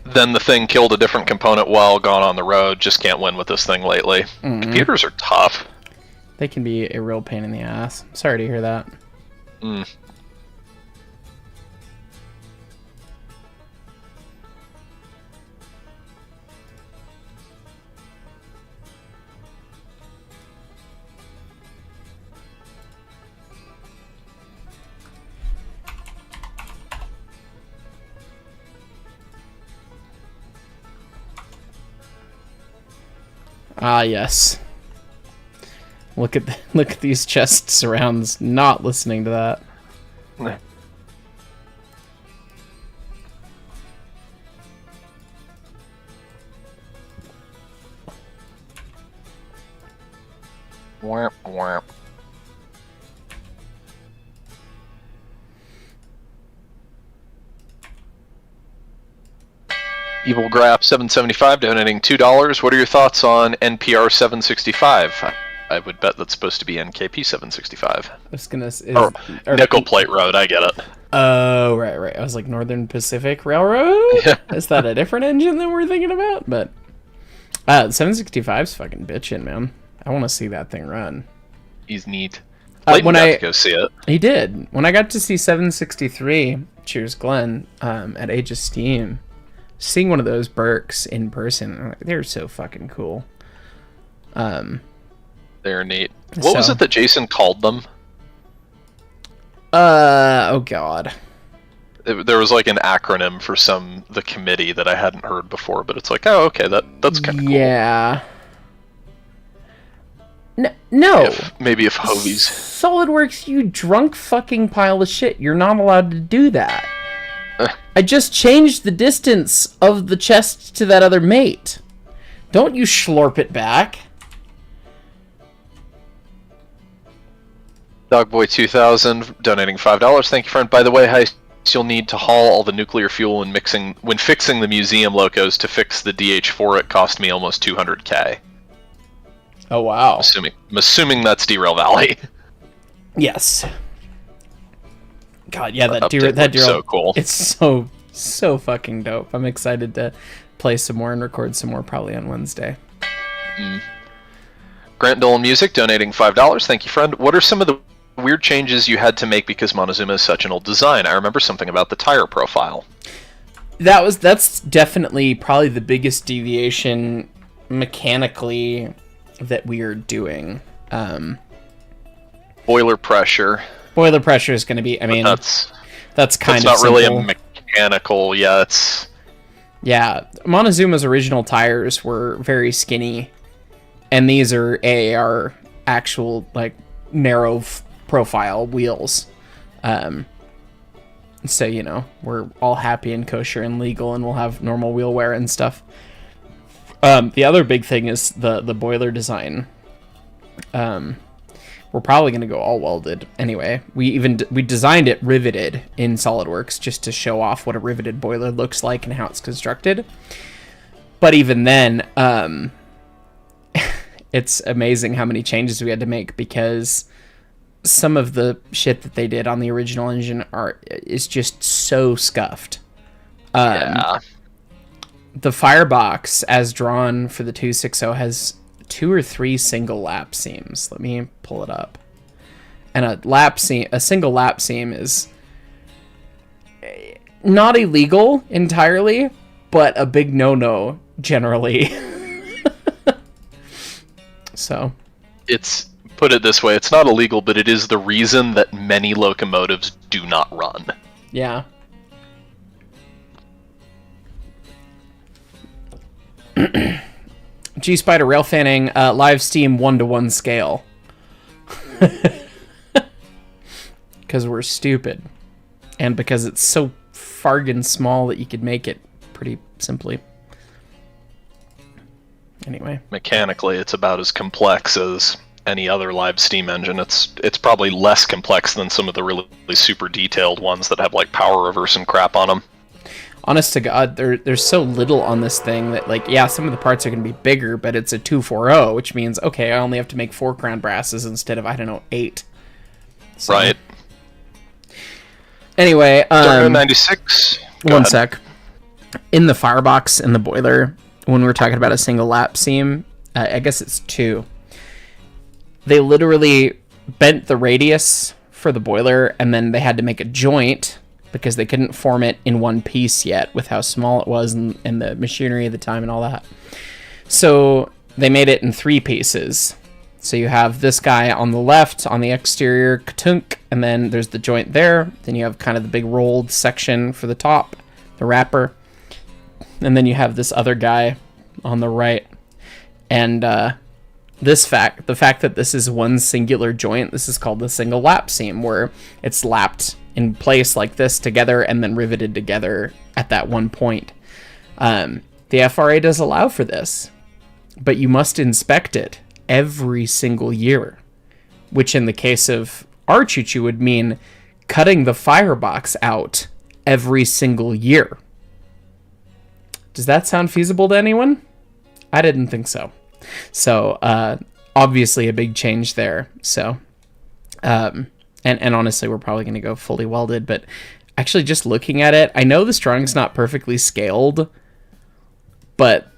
Then the thing killed a different component while gone on the road. Just can't win with this thing lately. Computers are tough. They can be a real pain in the ass. Sorry to hear that. Ah, yes. Look at these chest surrounds. Not listening to that. Whamp, whamp. Evil Grap 775 donating $2. What are your thoughts on NPR 765? I would bet that's supposed to be NKP 765. I was gonna say, Nickel Plate Road. I get it. Oh, right. I was like Northern Pacific Railroad. Yeah. Is that a different engine than we're thinking about? But 765's fucking bitchin', man. I want to see that thing run. He's neat. Clayton got to go see it. He did. When I got to see 763, cheers, Glenn, at Age of Steam, seeing one of those Burks in person, they're so fucking cool. They're neat. What was it that Jason called them? Oh god. There was like an acronym for the committee that I hadn't heard before, but it's like, oh, okay, that's kind of cool. Yeah. No. Maybe if Hovies. SolidWorks, you drunk fucking pile of shit. You're not allowed to do that. I just changed the distance of the chest to that other mate. Don't you slurp it back. Dogboy2000 donating $5. Thank you, friend. By the way, Heist, you'll need to haul all the nuclear fuel when fixing the museum locos. To fix the DH4, it cost me almost $200K. Oh wow! I'm assuming that's Derail Valley. Yes. God, yeah, that Derail so cool. It's so fucking dope. I'm excited to play some more and record some more probably on Wednesday. Grant Dolan Music donating $5. Thank you, friend. What are some of the weird changes you had to make because Montezuma is such an old design? I remember something about the tire profile. That's definitely probably the biggest deviation mechanically that we are doing. Boiler pressure. Boiler pressure is going to be, I mean, that's kind of not simple. really a mechanical, Yeah, Montezuma's original tires were very skinny, and these are AAR actual, like, narrow profile wheels. So, you know, we're all happy and kosher and legal, and we'll have normal wheel wear and stuff. The other big thing is the boiler design. We're probably going to go all welded anyway. We designed it riveted in SolidWorks just to show off what a riveted boiler looks like and how it's constructed. But even then, it's amazing how many changes we had to make because some of the shit that they did on the original engine is just so scuffed. Yeah. The firebox, as drawn for the 260, has 2 or 3 single lap seams. Let me pull it up. And a single lap seam is not illegal entirely, but a big no-no generally. So, put it this way, it's not illegal, but it is the reason that many locomotives do not run. Yeah. G-Spider rail fanning, live steam 1-to-1 scale. Because we're stupid. And because it's so fargan small that you could make it pretty simply. Anyway. Mechanically, it's about as complex as any other live steam engine. It's probably less complex than some of the really super detailed ones that have like power reverse and crap on them. Honest to God, there's so little on this thing that, like, yeah, some of the parts are going to be bigger, but it's a 240, which means, okay, I only have to make 4 crown brasses instead of, 8. So. Right. Anyway, 96. One sec. In the firebox and the boiler, when we're talking about a single lap seam, I guess it's 2. They literally bent the radius for the boiler, and then they had to make a joint because they couldn't form it in one piece yet with how small it was and the machinery at the time and all that. So they made it in 3 pieces. So you have this guy on the left on the exterior, ka-tunk, and then there's the joint there. Then you have kind of the big rolled section for the top, the wrapper. And then you have this other guy on the right. And the fact that this is one singular joint, this is called the single lap seam, where it's lapped in place like this together and then riveted together at that one point. The FRA does allow for this, but you must inspect it every single year, which in the case of our choo-choo would mean cutting the firebox out every single year. Does that sound feasible to anyone? I didn't think so. So, obviously a big change there. So, and honestly, we're probably going to go fully welded, but actually just looking at it, I know the strung's not perfectly scaled, but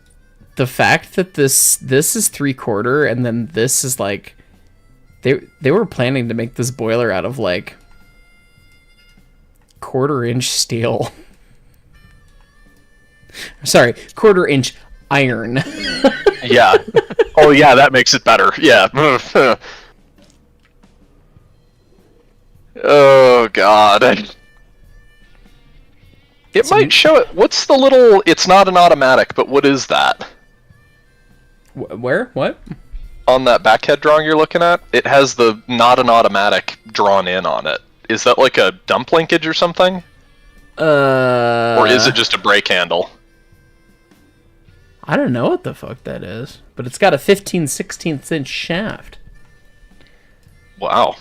the fact that this is 3/4 and then this is like, they were planning to make this boiler out of like 1/4-inch steel. Sorry, 1/4-inch iron. Yeah. Oh yeah, that makes it better. Yeah. Oh god. It might show it. What's the little? It's not an automatic, but what is that? Where? What? On that backhead drawing you're looking at, it has the not an automatic drawn in on it. Is that like a dump linkage or something? Or is it just a brake handle? I don't know what the fuck that is, but it's got a 15/16 inch shaft. Wow.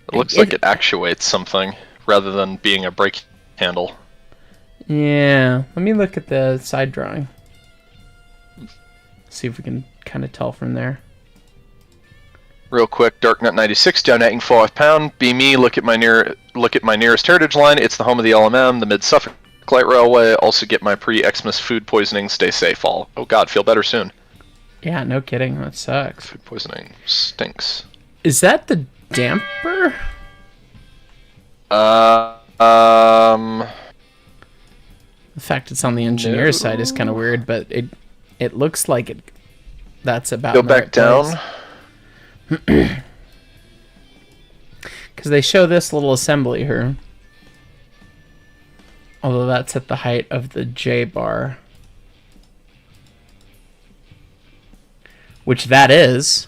It looks like it actuates something rather than being a brake handle. Yeah, let me look at the side drawing. See if we can kind of tell from there. Real quick, Darknut96 donating £5. Be me. Look at my nearest heritage line. It's the home of the LMM, the Mid Suffolk Light Railway. Also get my pre-Xmas food poisoning. Stay safe, all. Oh God, feel better soon. Yeah, no kidding. That sucks. Food poisoning stinks. Is that the damper? The fact it's on the engineer side is kind of weird, but it looks like it. That's about. Go back down. Because they show this little assembly here. Although that's at the height of the J bar. Which that is.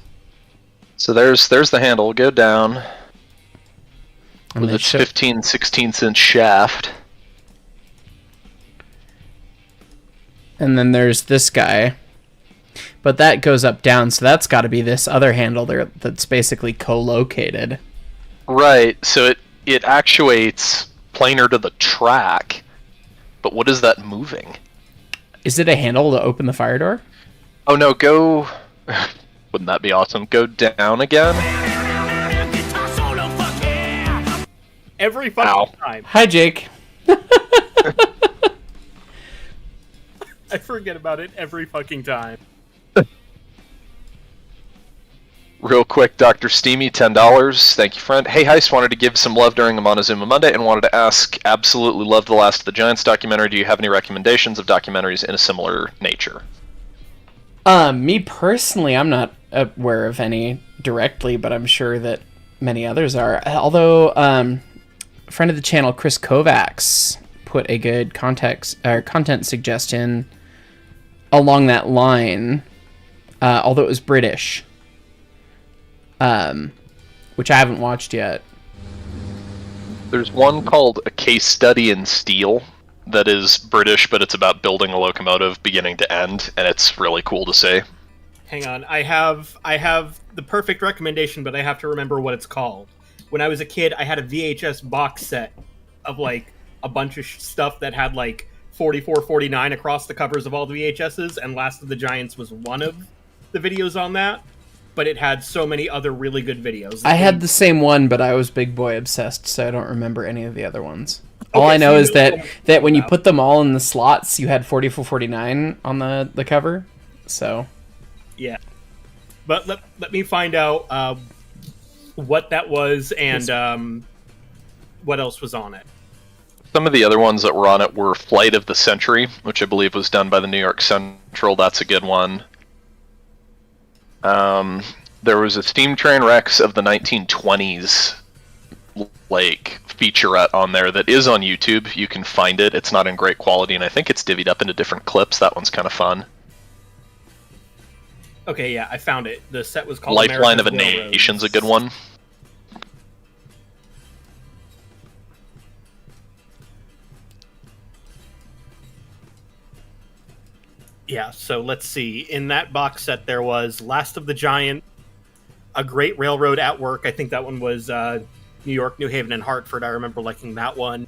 So there's the handle. Go down. And with its 15/16 inch shaft. And then there's this guy. But that goes up down, so that's got to be this other handle there that's basically co-located. Right, so it actuates planar to the track, but what is that moving? Is it a handle to open the fire door? Oh no, go... Wouldn't that be awesome? Go down again? Every fucking time. Hi, Jake. I forget about it every fucking time. Real quick, Dr. Steamy, $10. Thank you, friend. Hey, Heist, wanted to give some love during the Montezuma Monday and wanted to ask, absolutely loved The Last of the Giants documentary. Do you have any recommendations of documentaries in a similar nature? Me personally, I'm not aware of any directly, but I'm sure that many others are. Although, friend of the channel, Chris Kovacs, put a good content suggestion along that line, although it was British. Which I haven't watched yet. There's one called A Case Study in Steel that is British, but it's about building a locomotive beginning to end, and it's really cool to see. Hang on, I have the perfect recommendation, but I have to remember what it's called. When I was a kid, I had a VHS box set of like a bunch of stuff that had like 44, 49 across the covers of all the VHSs, and Last of the Giants was one of the videos on that. But it had so many other really good videos. I had the same one, but I was big boy obsessed, so I don't remember any of the other ones. Okay, all I know so is that when you put them all in the slots, you had 44, 49 on the cover. So, yeah. But let me find out what that was and what else was on it. Some of the other ones that were on it were Flight of the Century, which I believe was done by the New York Central. That's a good one. There was a steam train wrecks of the 1920s like featurette on there that is on YouTube. You can find it. It's not in great quality, and I think it's divvied up into different clips. That one's kind of fun. Okay, yeah, I found it. The set was called Lifeline of a America's Railroads. Nation's a good one. Yeah, so let's see. In that box set, there was Last of the Giant, A Great Railroad at Work. I think that one was New York, New Haven, and Hartford. I remember liking that one.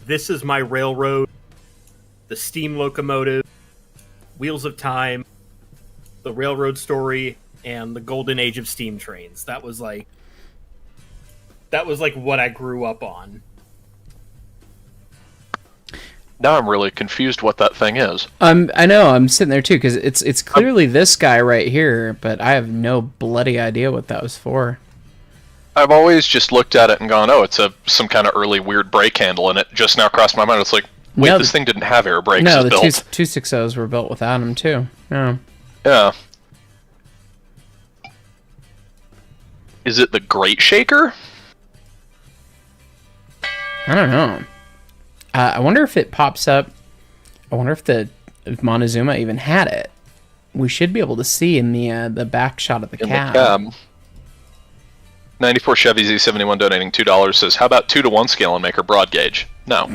This Is My Railroad, The Steam Locomotive, Wheels of Time, The Railroad Story, and The Golden Age of Steam Trains. That was like what I grew up on. Now I'm really confused what that thing is. I know, I'm sitting there too, because it's clearly this guy right here, but I have no bloody idea what that was for. I've always just looked at it and gone, oh, it's some kind of early weird brake handle, and it just now crossed my mind. It's like, wait, No, this thing didn't have air brakes. No, the built. 260s were built without them too. Yeah. Yeah. Is it the Great Shaker? I don't know. I wonder if it pops up. I wonder if Montezuma even had it. We should be able to see in the back shot of the cab. 94 Chevy Z71 donating $2 says, how about 2-to-1 scale and make her broad gauge? No.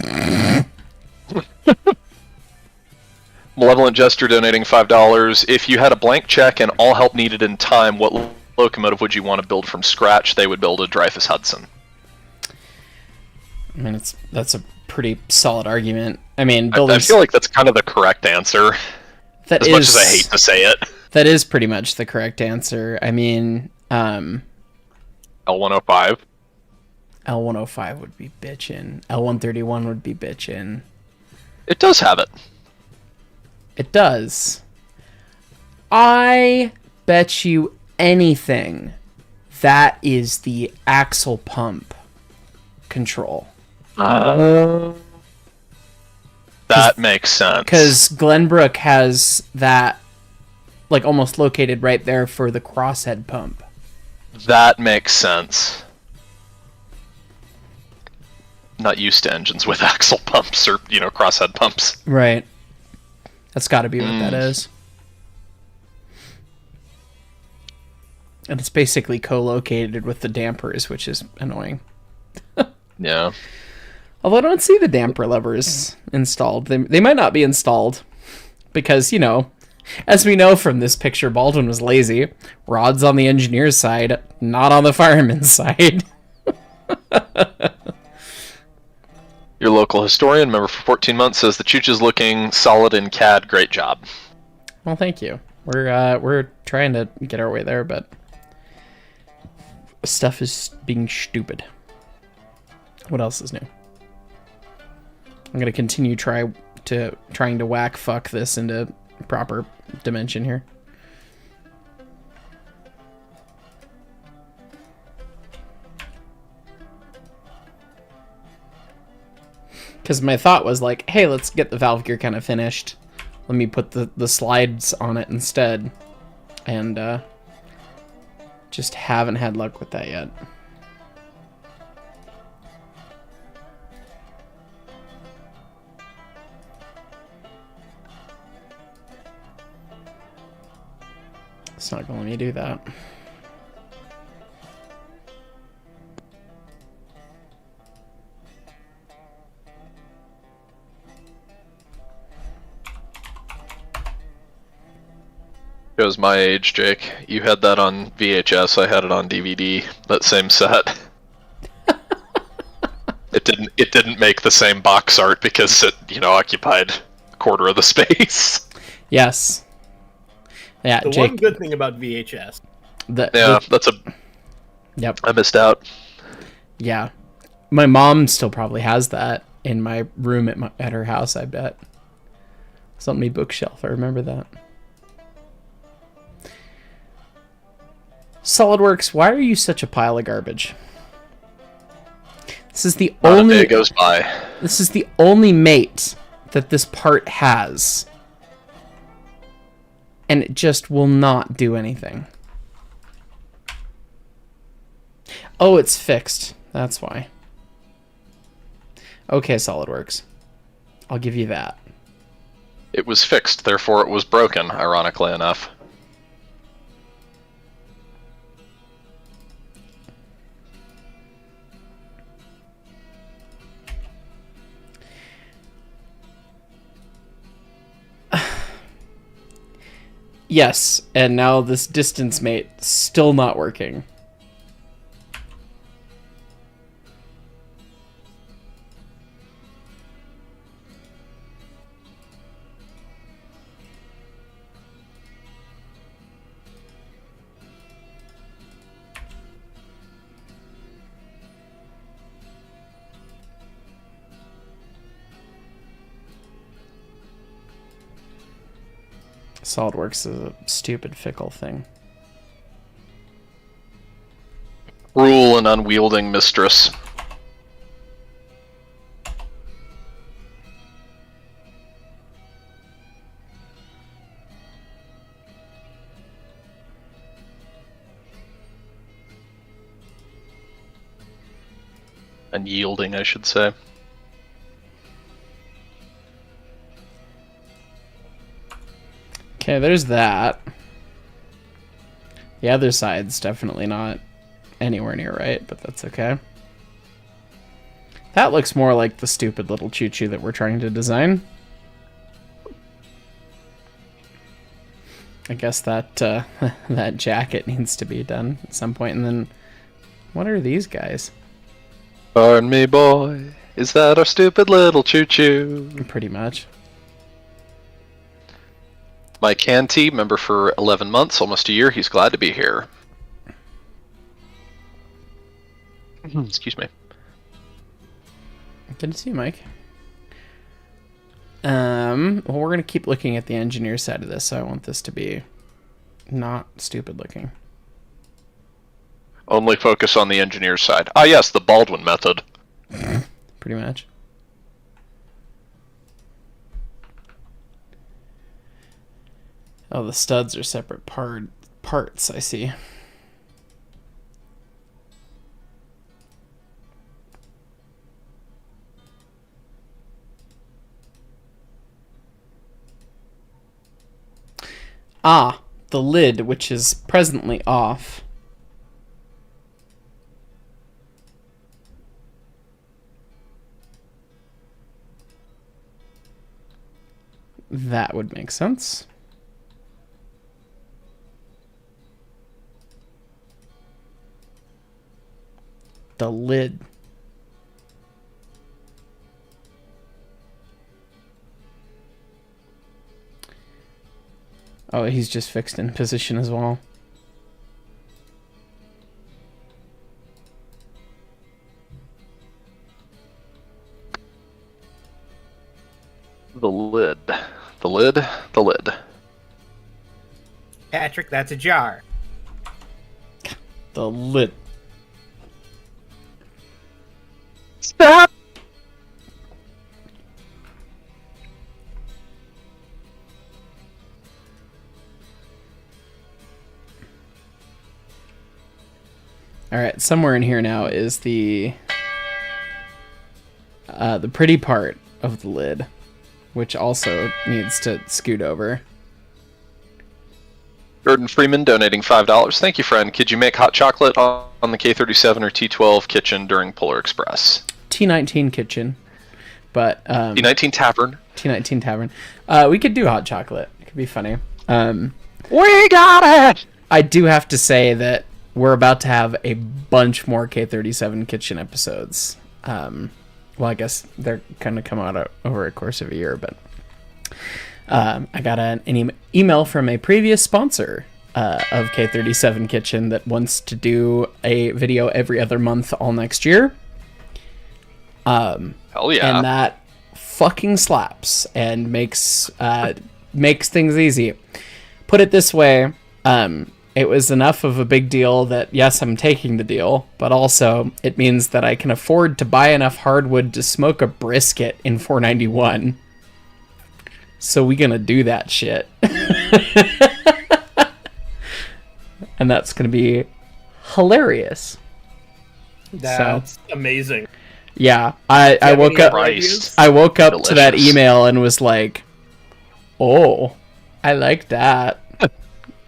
Malevolent Jester donating $5. If you had a blank check and all help needed in time, what locomotive would you want to build from scratch? They would build a Dreyfuss Hudson. I mean, that's a pretty solid argument. I mean, I feel like that's kind of the correct answer. Much as I hate to say it. That is pretty much the correct answer. I mean, L105. L105 would be bitchin'. L131 would be bitchin'. It does have it. It does. I bet you anything that is the axle pump control. That makes sense. Because Glenbrook has that, like, almost located right there for the crosshead pump. That makes sense. Not used to engines with axle pumps or, crosshead pumps. Right. That's got to be what that is. And it's basically co-located with the dampers, which is annoying. Yeah. Although I don't see the damper levers installed. They might not be installed because, as we know from this picture, Baldwin was lazy. Rod's on the engineer's side, not on the fireman's side. Your local historian, member for 14 months, says the Chooch is looking solid in CAD. Great job. Well, thank you. We're trying to get our way there, but stuff is being stupid. What else is new? I'm gonna continue trying to whack fuck this into proper dimension here. Because my thought was like, hey, let's get the valve gear kind of finished. Let me put the slides on it instead. And just haven't had luck with that yet. It's not going to let me do that. Shows my age, Jake. You had that on VHS, I had it on DVD, that same set. It didn't make the same box art because it, occupied a quarter of the space. Yes. Yeah, the Jake, one good thing about VHS. Yep. I missed out. Yeah. My mom still probably has that in my room at her house, I bet. It's on my bookshelf, I remember that. SolidWorks, why are you such a pile of garbage? This is the only day goes by. This is the only mate that this part has. And it just will not do anything. Oh, it's fixed. That's why. Okay, SolidWorks. I'll give you that. It was fixed, therefore it was broken, ironically enough. Yes, and now this distance mate still not working. SolidWorks is a stupid, fickle thing. Cruel and unwielding mistress. Unyielding, I should say. Okay, there's that. The other side's definitely not anywhere near right, but that's okay. That looks more like the stupid little choo-choo that we're trying to design. I guess that that jacket needs to be done at some point. And then, what are these guys? Pardon me, boy. Is that our stupid little choo-choo? Pretty much. Mike Canty, member for 11 months, almost a year. He's glad to be here. Excuse me. Good to see you, Mike. Well, we're going to keep looking at the engineer side of this, so I want this to be not stupid looking. Only focus on the engineer's side. Ah, yes, the Baldwin method. Pretty much. Oh, the studs are separate parts, I see. Ah, the lid, which is presently off. That would make sense. The lid. Oh, he's just fixed in position as well. The lid. The lid. The lid. Patrick, that's a jar. The lid. Stop! All right, somewhere in here now is the pretty part of the lid, which also needs to scoot over. Jordan Freeman donating $5. Thank you, friend. Could you make hot chocolate on the K37 or T12 kitchen during Polar Express? T19 kitchen, but T19 tavern. T19 tavern. We could do hot chocolate. It could be funny. We got it! I do have to say that we're about to have a bunch more K37 kitchen episodes. Well, I guess they're going to come out over a course of a year, but I got an email from a previous sponsor of K37 Kitchen that wants to do a video every other month all next year. Hell yeah. And that fucking slaps and makes things easy. Put it this way, it was enough of a big deal that, yes, I'm taking the deal, but also it means that I can afford to buy enough hardwood to smoke a brisket in $4.91. So we gonna do that shit. And that's gonna be hilarious. That's amazing. Yeah, I woke up. Rice. I woke up to that Delicious. email and was like, "Oh, I like that."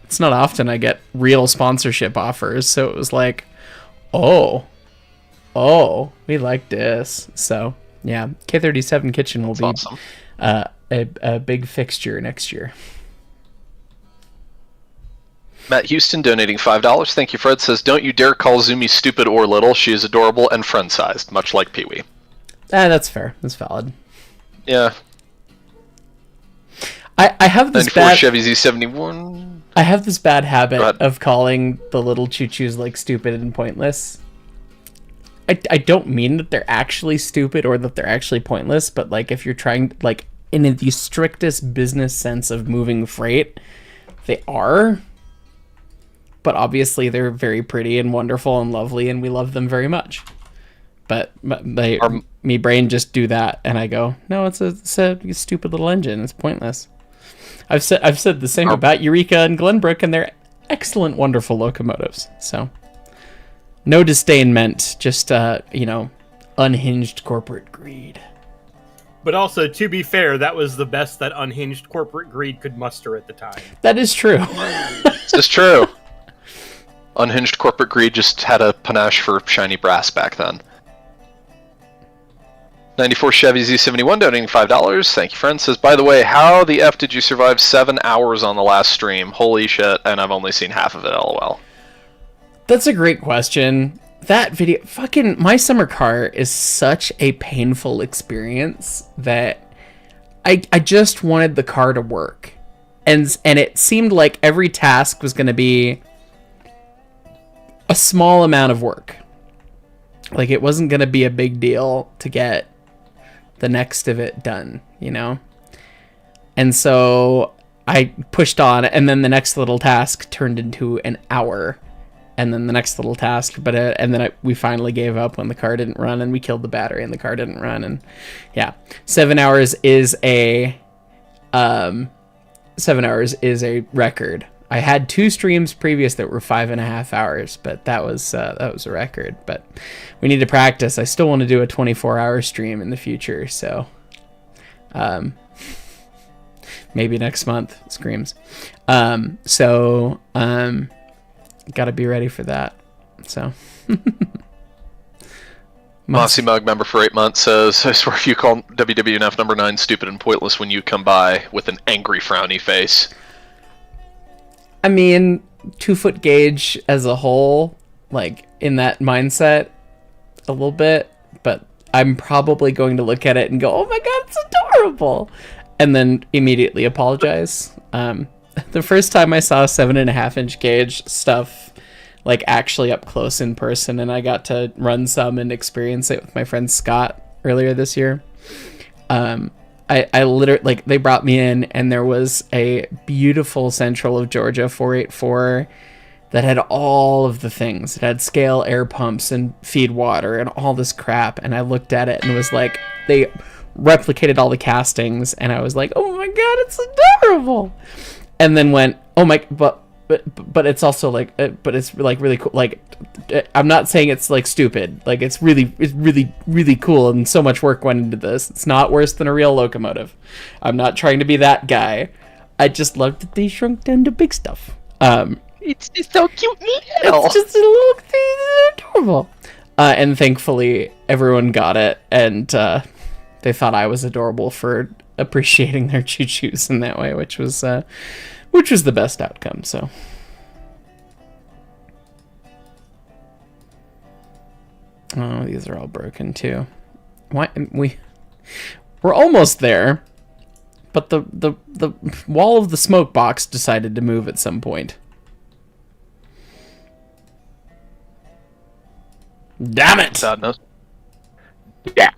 It's not often I get real sponsorship offers, so it was like, "Oh, we like this." So yeah, K37 Kitchen will That's be awesome. a big fixture next year. Matt Houston donating $5. Thank you, Fred. Says, don't you dare call Zumi stupid or little. She is adorable and friend-sized, much like Pee-wee. That's fair. That's valid. Yeah. I have this 94 bad Chevy Z71. I have this bad habit Go ahead. of calling the little choo-choos like stupid and pointless. I don't mean that they're actually stupid or that they're actually pointless, but like if you're trying like in the strictest business sense of moving freight, they are. But obviously they're very pretty and wonderful and lovely and we love them very much. But me brain just do that and I go, no, it's a stupid little engine. It's pointless. I've said the same about Eureka and Glenbrook and they're excellent, wonderful locomotives. So no disdain meant, just unhinged corporate greed. But also, to be fair, that was the best that unhinged corporate greed could muster at the time. That is true. This is true. Unhinged corporate greed just had a panache for shiny brass back then. 94 Chevy Z71 donating $5. Thank you, friend. Says, by the way, how the F did you survive 7 hours on the last stream? Holy shit, and I've only seen half of it, lol. That's a great question. That video, fucking My Summer Car is such a painful experience that I just wanted the car to work. And it seemed like every task was going to be a small amount of work. Like it wasn't going to be a big deal to get the next of it done, you know? And so I pushed on, and then the next little task turned into an hour. And then the next little task, we finally gave up when the car didn't run, and we killed the battery, and the car didn't run, and yeah, 7 hours is a 7 hours is a record. I had 2 streams previous that were 5.5 hours, but that was a record. But we need to practice. I still want to do a 24-hour stream in the future, so maybe next month. Screams. Gotta be ready for that. So Mossy Mug member for 8 months says, I swear if you call WWNF number 9 stupid and pointless when you come by with an angry frowny face. I mean, 2 foot gauge as a whole, like in that mindset a little bit, but I'm probably going to look at it and go, oh my god, it's adorable, and then immediately apologize. The first time I saw 7.5-inch gauge stuff, like actually up close in person, and I got to run some and experience it with my friend Scott earlier this year. I literally, like, they brought me in and there was a beautiful Central of Georgia 484 that had all of the things. It had scale air pumps and feed water and all this crap. And I looked at it and was like, they replicated all the castings and I was like, oh my god, it's adorable. And then went, oh my, but it's also like, but it's like really cool. Like, I'm not saying it's like stupid. Like it's really cool, and so much work went into this. It's not worse than a real locomotive. I'm not trying to be that guy. I just love that they shrunk down to big stuff. It's just so cute and little. It's just a little thing, adorable. And thankfully, everyone got it, and they thought I was adorable for appreciating their choo-choos in that way, which was the best outcome. So oh, these are all broken too. Why we're almost there, but the wall of the smoke box decided to move at some point. Damn it. Sadness. Damn.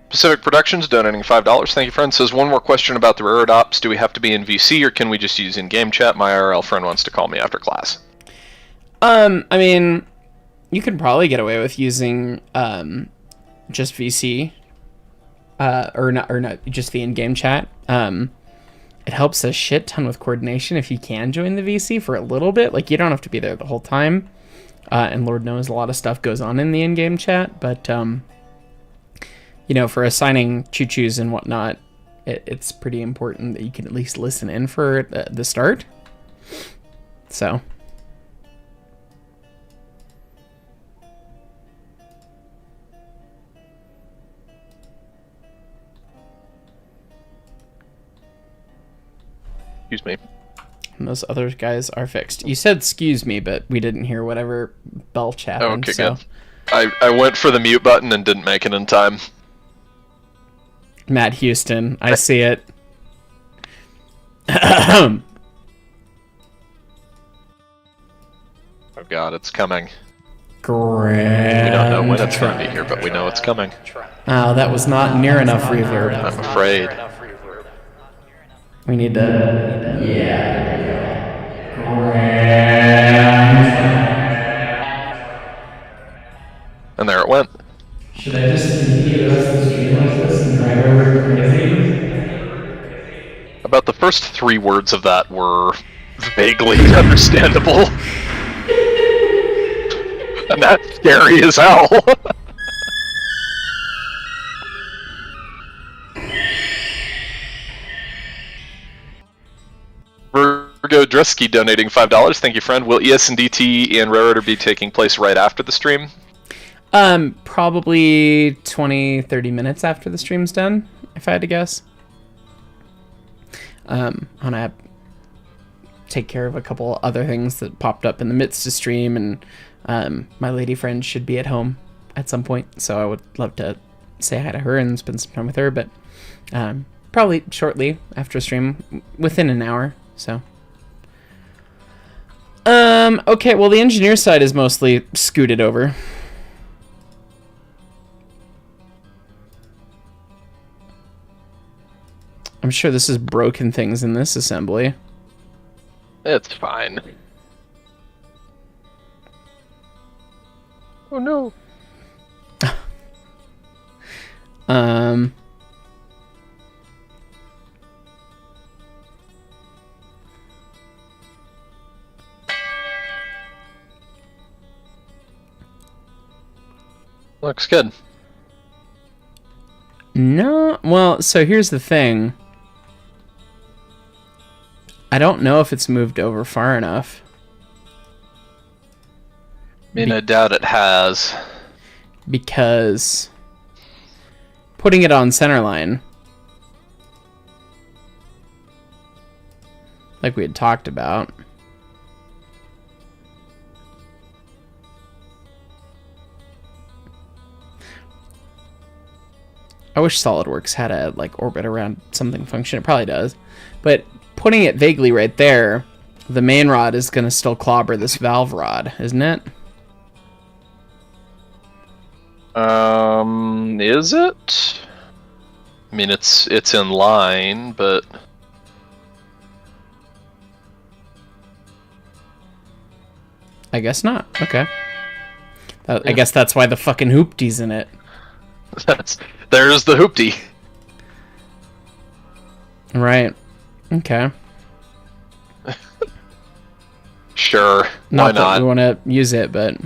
Pacific Productions donating $5. Thank you, friend. Says, one more question about the railroad ops. Do we have to be in VC or can we just use in-game chat? My IRL friend wants to call me after class. I mean, you can probably get away with using just VC, or not just the in-game chat. It helps a shit ton with coordination if you can join the VC for a little bit. Like, you don't have to be there the whole time. and Lord knows a lot of stuff goes on in the in-game chat, but for assigning choo-choos and whatnot, it's pretty important that you can at least listen in for the start. So. Excuse me. And those other guys are fixed. You said excuse me, but we didn't hear whatever belch happened. Okay, so. good. I went for the mute button and didn't make it in time. Matt Houston, I see it. Oh god, it's coming. Grand. We don't know when it's going to be here, but we know it's coming. Oh, that was not near enough reverb. I'm afraid. We need to... Yeah. And there it went. Should I just continue the rest of the stream like this and drive over crazy? About the first 3 words of that were vaguely understandable. And that's scary as hell. Virgo Dresky donating $5. Thank you, friend. Will ES&DT and Railroader be taking place right after the stream? Probably 20-30 minutes after the stream's done, if I had to guess. I'm gonna take care of a couple other things that popped up in the midst of stream, and my lady friend should be at home at some point, so I would love to say hi to her and spend some time with her, but probably shortly after stream, within an hour, so. Okay, well, the engineer side is mostly scooted over. I'm sure this is broken things in this assembly. It's fine. Oh no. Looks good. No, well, so here's the thing. I don't know if it's moved over far enough. I mean, I doubt it has. Because putting it on centerline, like we had talked about, I wish SolidWorks had a orbit around something function. It probably does, but putting it vaguely right there, the main rod is going to still clobber this valve rod, isn't it? Is it? I mean, it's in line, but I guess not. Okay. I guess that's why the fucking hoopty's in it. There's the hoopty. Right. Okay. Sure. Why Not that not? we want to use it, but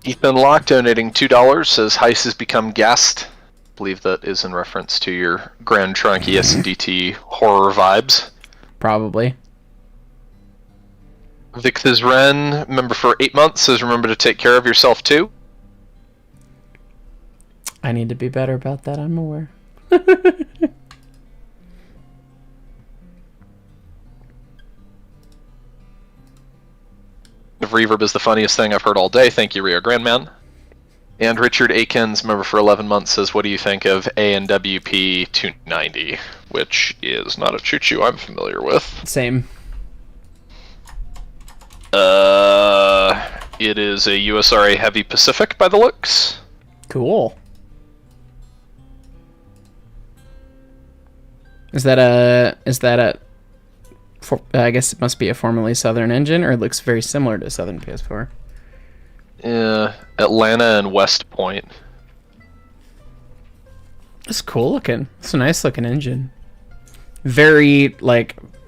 Ethan Locke donating $2 says Heist has become guest. I believe that is in reference to your Grand Trunk ES&DT horror vibes. probably. Vix's Ren, member for 8 months, says remember to take care of yourself too. I need to be better about that, I'm aware. Reverb is the funniest thing I've heard all day. Thank you, Rio Grandman. And Richard Akins, member for 11 months, says, what do you think of ANWP 290? Which is not a choo-choo I'm familiar with. Same. It is a USRA Heavy Pacific by the looks. Cool. Is that a I guess it must be a formerly Southern engine, or it looks very similar to Southern PS4. Atlanta and West Point. It's cool looking. It's a nice looking engine. Very,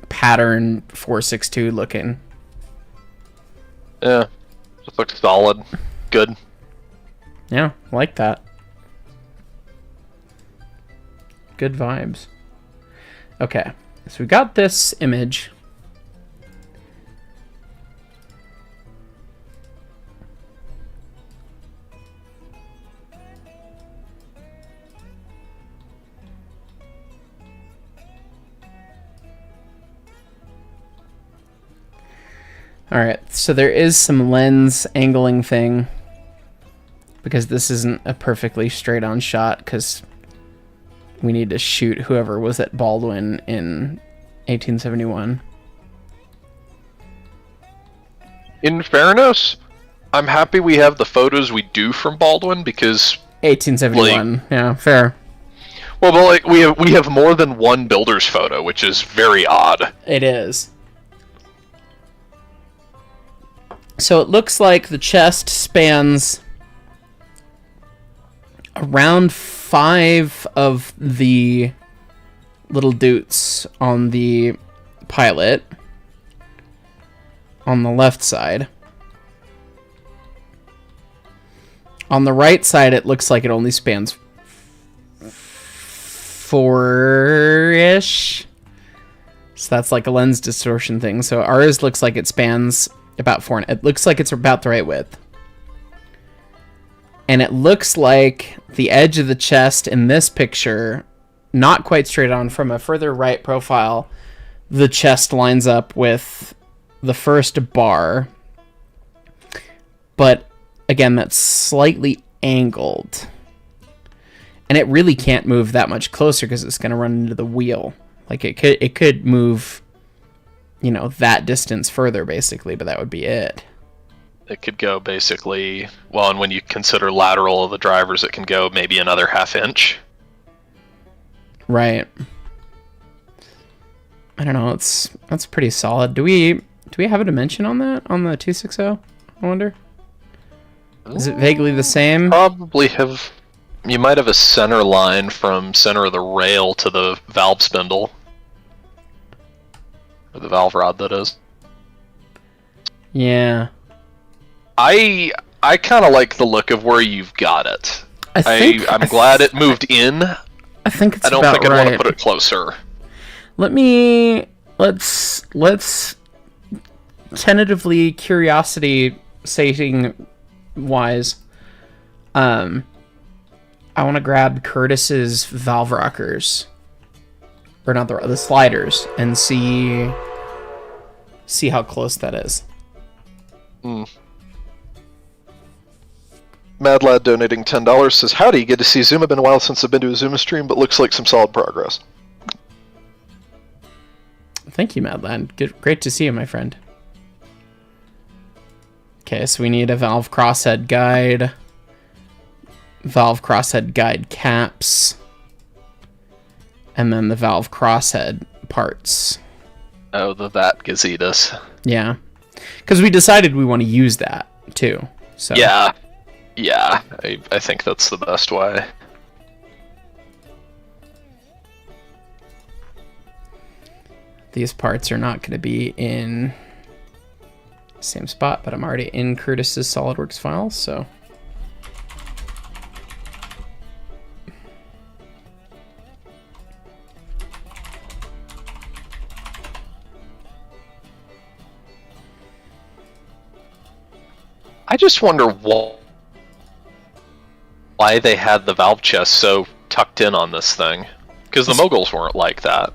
pattern 462 looking. Yeah, just looks solid. Good. Yeah, like that. Good vibes. Okay, so we got this image. Alright, so there is some lens angling thing, because this isn't a perfectly straight on shot, because we need to shoot whoever was at Baldwin in 1871. In fairness, I'm happy we have the photos we do from Baldwin, because 1871, yeah, fair. well, but like we have more than one builder's photo, which is very odd. It is. So it looks like the chest spans around 5 of the little doots on the pilot on the left side. On the right side, it looks like it only spans 4-ish. So that's like a lens distortion thing. So ours looks like it spans about 4. It looks like it's about the right width. And it looks like the edge of the chest in this picture, not quite straight on, from a further right profile, the chest lines up with the first bar. But again, that's slightly angled. And it really can't move that much closer because it's going to run into the wheel. Like it could move, you know, that distance further basically, but that would be it. It could go basically, well, and when you consider lateral of the drivers, it can go maybe another half inch. Right. I don't know. That's pretty solid. Do we have a dimension on that on the 260? I wonder. Is it vaguely the same? Probably have. You might have a center line from center of the rail to the valve spindle, or the valve rod, that is. Yeah. I kind of like the look of where you've got it. I'm glad it moved in. I think it's I don't about think I'd right. want to put it closer. Let's tentatively, curiosity sating wise, I want to grab Curtis's valve rockers, or not the sliders, and see how close that is. Mad Lad donating $10 says, "Howdy, good to see Zuma. Been a while since I've been to a Zuma stream, but looks like some solid progress." Thank you, Mad Lad. Great to see you, my friend. Okay, so we need a valve crosshead guide, valve crosshead guide caps, and then the valve crosshead parts. Oh, that gazetas. Yeah, because we decided we want to use that too. So Yeah, I think that's the best way. These parts are not going to be in the same spot, but I'm already in Curtis's SolidWorks files, so. I just wonder why they had the valve chest so tucked in on this thing, because the moguls weren't like that.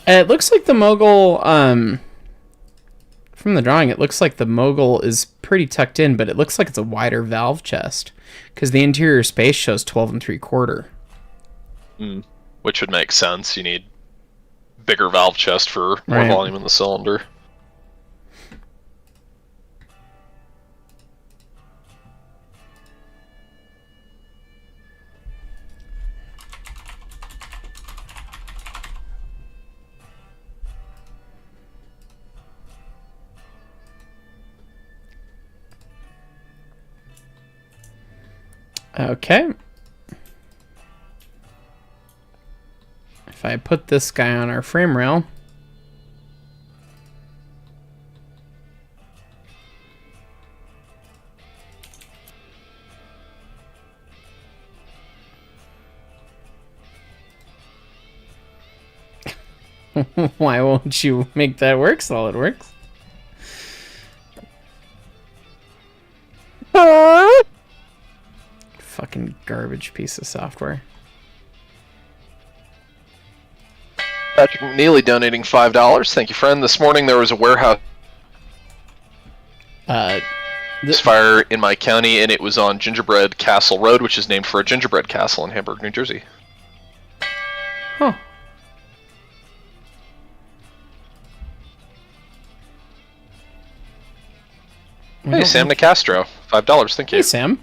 It looks like the mogul, from the drawing, it looks like the mogul is pretty tucked in, but it looks like it's a wider valve chest, because the interior space shows 12 3/4. Which would make sense. You need bigger valve chest for more volume in the cylinder. Okay. if I put this guy on our frame rail, why won't you make that work, SolidWorks? Fucking garbage piece of software. Patrick McNeely donating $5. Thank you, friend. This morning there was a warehouse fire in my county, and it was on Gingerbread Castle Road, which is named for a gingerbread castle in Hamburg, New Jersey. Huh. Hey, Sam Nicastro. $5. Thank you. Hey, Sam.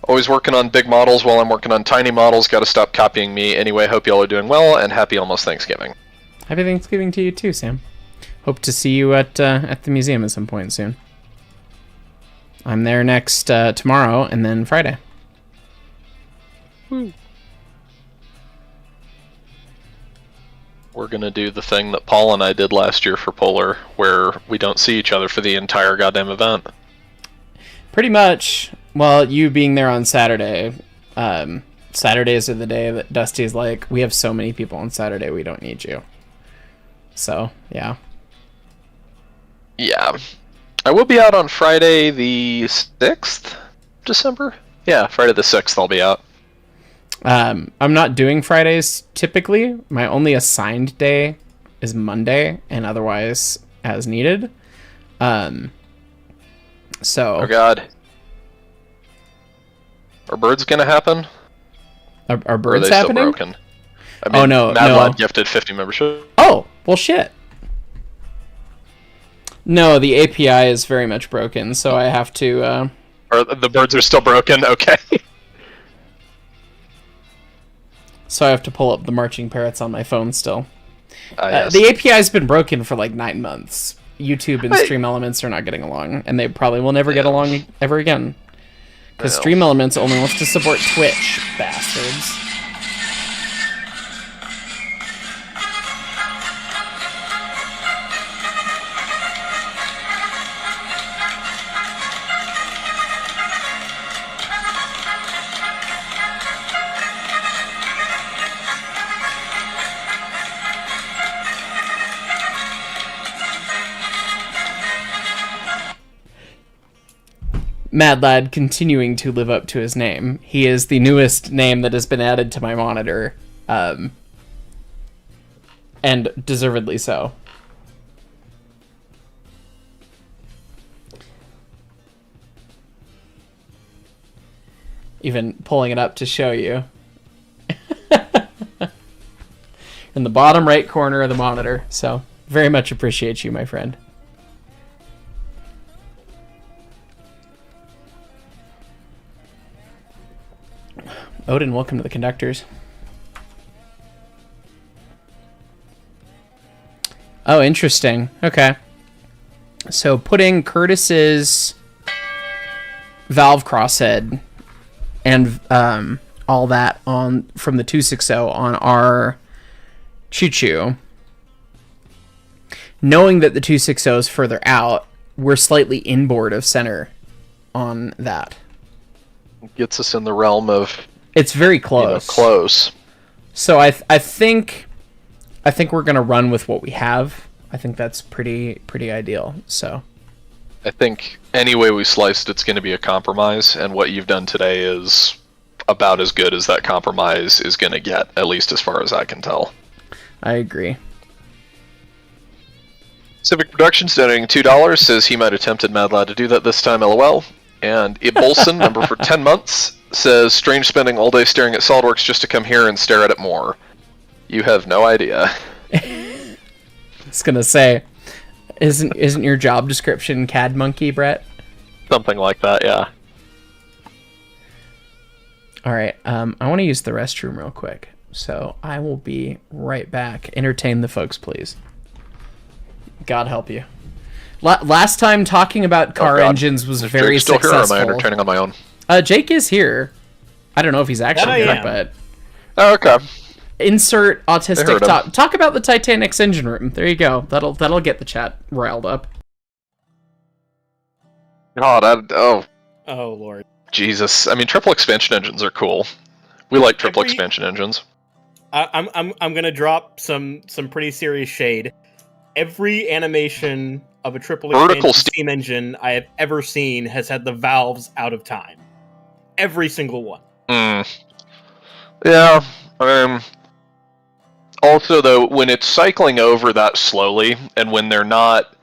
Always working on big models while I'm working on tiny models. Gotta stop copying me. Anyway, hope y'all are doing well, and happy almost Thanksgiving. Happy Thanksgiving to you too, Sam. Hope to see you at the museum at some point soon. I'm there next tomorrow and then Friday. We're gonna do the thing that Paul and I did last year for Polar, where we don't see each other for the entire goddamn event. Pretty much. Well, you being there on Saturday, Saturdays are the day that Dusty's like, we have so many people on Saturday, we don't need you. So, yeah. Yeah. I will be out on Friday the 6th December? Yeah, Friday the 6th I'll be out. I'm not doing Fridays typically. My only assigned day is Monday, and otherwise as needed. So. Oh God. Are birds gonna happen? Are birds or are they happening? Still broken? I mean, Oh no, Mad no. Lad gifted 50 membership. Oh, well shit. No, the API is very much broken, so I have to... Or the birds are still broken? Okay. So I have to pull up the marching parrots on my phone still. Yes. The API has been broken for like 9 months. YouTube and Stream Elements are not getting along, and they probably will never get along ever again. Because Stream Elements only wants to support Twitch, bastards. Mad Lad continuing to live up to his name. He is the newest name that has been added to my monitor. And deservedly so. Even pulling it up to show you. In the bottom right corner of the monitor. So, very much appreciate you, my friend. Odin, welcome to the conductors. Oh, interesting. Okay. So putting Curtis's valve crosshead and all that on from the 260 on our choo-choo, knowing that the 260 is further out, we're slightly inboard of center on that. Gets us in the realm of... It's very close. Close. So I think we're gonna run with what we have. I think that's pretty ideal. So I think any way we sliced it's going to be a compromise, and what you've done today is about as good as that compromise is going to get, at least as far as I can tell. I agree. Civic Productions donating $2 says he might have tempted Mad Lad to do that this time, lol. And Ibolson, member for 10 months, says, strange spending all day staring at SolidWorks just to come here and stare at it more. You have no idea. I was gonna say, isn't your job description CAD monkey, Brett? Something like that, yeah. Alright, I want to use the restroom real quick. So I will be right back. Entertain the folks, please. God help you. Last time talking about car engines was very Jake's still successful. Here, or am I entertaining on my own? Jake is here. I don't know if he's actually here, but... Oh, okay. insert I autistic heard him. talk about the Titanic's engine room. There you go. That'll get the chat riled up. God, Oh lord. Jesus. I mean, triple expansion engines are cool. We like triple expansion engines. I'm gonna drop some pretty serious shade. Every animation of a triple Vertical expansion steam engine I have ever seen has had the valves out of time. Every single one. Yeah. Also, though, when it's cycling over that slowly, and when they're not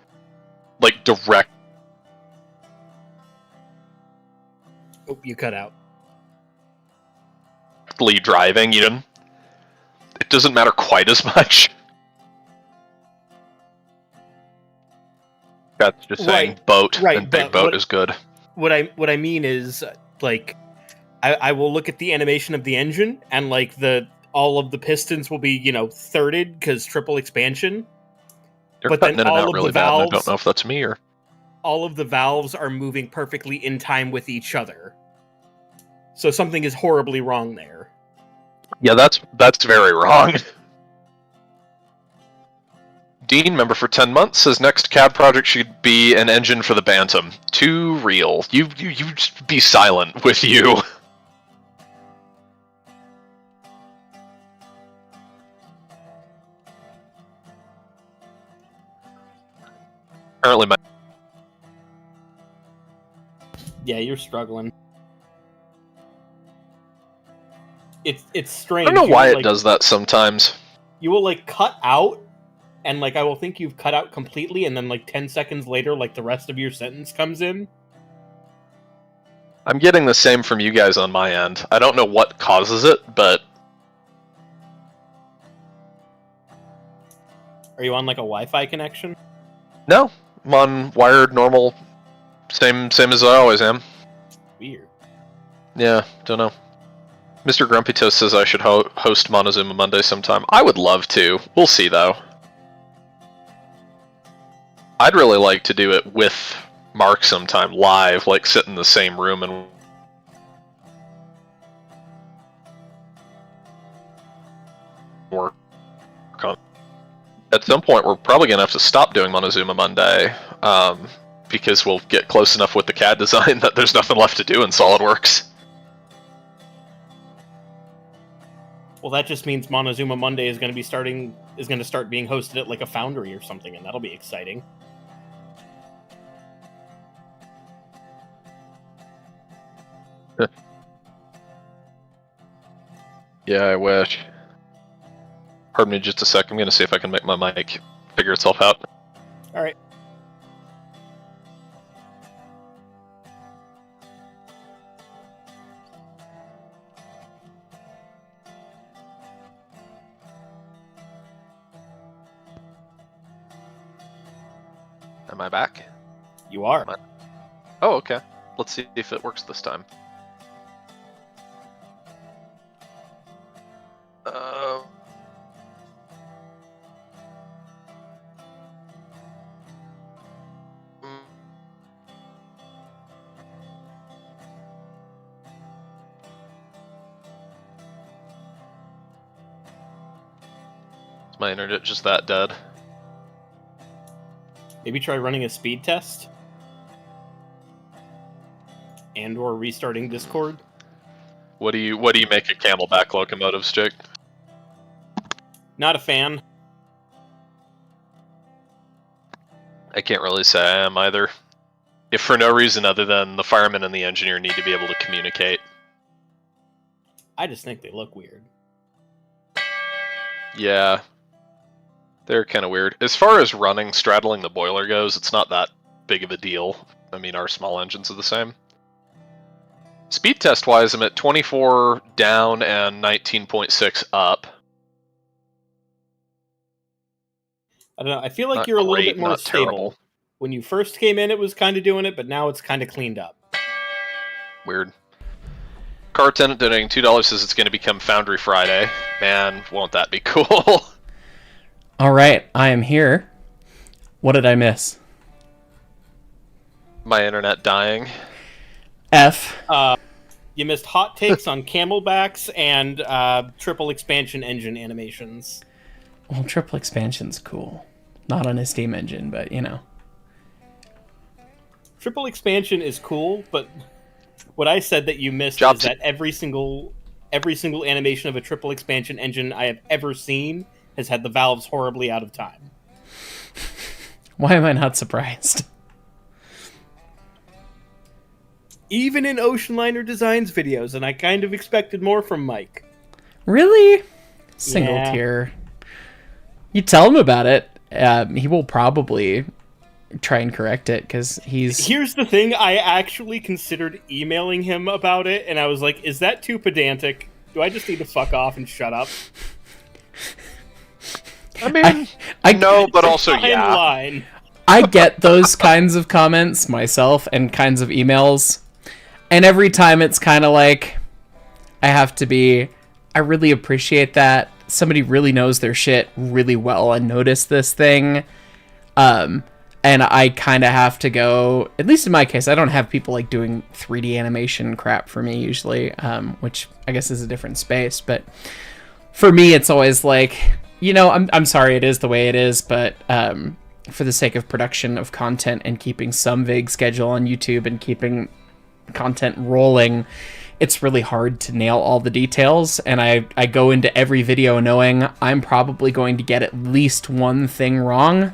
like directly Oh, you cut out. driving, it doesn't matter quite as much. That's just saying boat and big boat is good. What I mean is, like, I will look at the animation of the engine, and like all of the pistons will be thirded because triple expansion. You're cutting in and out really bad, and I don't know if that's me or all of the valves are moving perfectly in time with each other. So something is horribly wrong there. Yeah, that's very wrong. Dean, member for 10 months, says next cab project should be an engine for the Bantam. Too real. You just be silent with you. Apparently Yeah, you're struggling. It's strange. I don't know why it does that sometimes. You will cut out, and I will think you've cut out completely, and then 10 seconds later, the rest of your sentence comes in. I'm getting the same from you guys on my end. I don't know what causes it, but Are you on a Wi-Fi connection? no, I'm on wired, normal, same as I always am. Weird. Yeah, don't know. Mr. Grumpy Toast says I should host Montezuma Monday sometime. I would love to. We'll see, though. I'd really like to do it with Mark sometime, live, sit in the same room and work on. At some point, we're probably going to have to stop doing Montezuma Monday, because we'll get close enough with the CAD design that there's nothing left to do in SolidWorks. Well, that just means Montezuma Monday is going to start being hosted at a foundry or something, and that'll be exciting. Yeah, I wish. Pardon me just a sec. I'm going to see if I can make my mic figure itself out. All right. Am I back? You are. Oh, okay. Let's see if it works this time. Is my internet just that dead? Maybe try running a speed test? And/or restarting Discord? What do you make of Camelback locomotives, Jake? Not a fan. I can't really say I am either. If for no reason other than the fireman and the engineer need to be able to communicate. I just think they look weird. Yeah. They're kind of weird. As far as straddling the boiler goes, it's not that big of a deal. I mean, our small engines are the same. Speed test wise, I'm at 24 down and 19.6 up. I don't know. I feel like Not you're a little great, bit more not stable. terrible. When you first came in, it was kind of doing it, but now it's kind of cleaned up. Weird. Car Tenant donating $2 says it's going to become Foundry Friday. Man, won't that be cool? All right, I am here. What did I miss? My internet dying. F. You missed hot takes on camelbacks and triple expansion engine animations. Well, triple expansion's cool. Not on a Steam engine, but you know. Triple expansion is cool, but what I said that you missed Job is that every single animation of a triple expansion engine I have ever seen has had the valves horribly out of time. Why am I not surprised? Even in Oceanliner Designs videos, and I kind of expected more from Mike. Really? Single Yeah. tier. You tell him about it. He will probably try and correct it because he's. Here's the thing, I actually considered emailing him about it, and I was like, is that too pedantic? Do I just need to fuck off and shut up? I mean, I know, but also, Fine yeah. line. I get those kinds of comments myself and kinds of emails. And every time it's kind of like, I really appreciate that. Somebody really knows their shit really well and noticed this thing. And I kind of have to go, at least in my case, I don't have people like doing 3D animation crap for me usually, which I guess is a different space. But for me, it's always like, you know, I'm sorry it is the way it is, but for the sake of production of content and keeping some vague schedule on YouTube and keeping content rolling, it's really hard to nail all the details. And I go into every video knowing I'm probably going to get at least one thing wrong.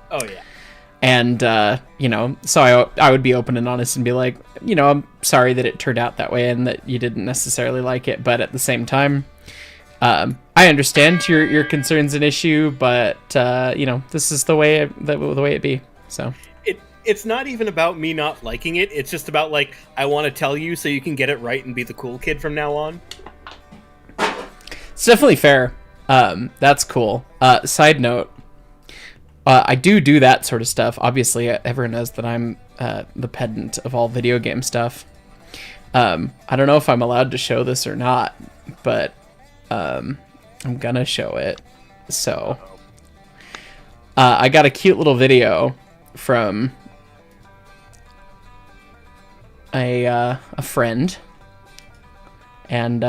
Oh, yeah. And, you know, so I would be open and honest and be like, you know, I'm sorry that it turned out that way and that you didn't necessarily like it. But at the same time, I understand your concerns and issue, but, you know, this is the way it be. So it's not even about me not liking it. It's just about, like, I want to tell you so you can get it right and be the cool kid from now on. It's definitely fair. That's cool. Side note, I do that sort of stuff. Obviously, everyone knows that I'm the pedant of all video game stuff. I don't know if I'm allowed to show this or not, but I'm gonna show it. So I got a cute little video from a friend, and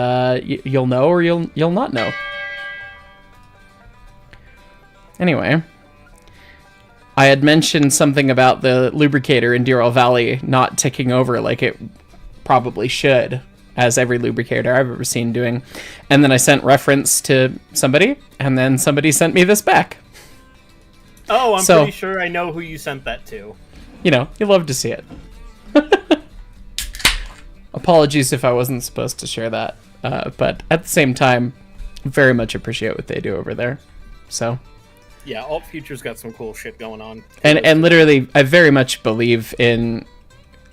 you'll know or you'll not know. Anyway, I had mentioned something about the lubricator in Deer Valley not ticking over like it probably should, as every lubricator I've ever seen doing. And then I sent reference to somebody, and then somebody sent me this back. Oh, I'm pretty sure I know who you sent that to. You know, you love to see it. Apologies if I wasn't supposed to share that. But at the same time, very much appreciate what they do over there. So... yeah, Alt Future's got some cool shit going on. And literally, I very much believe in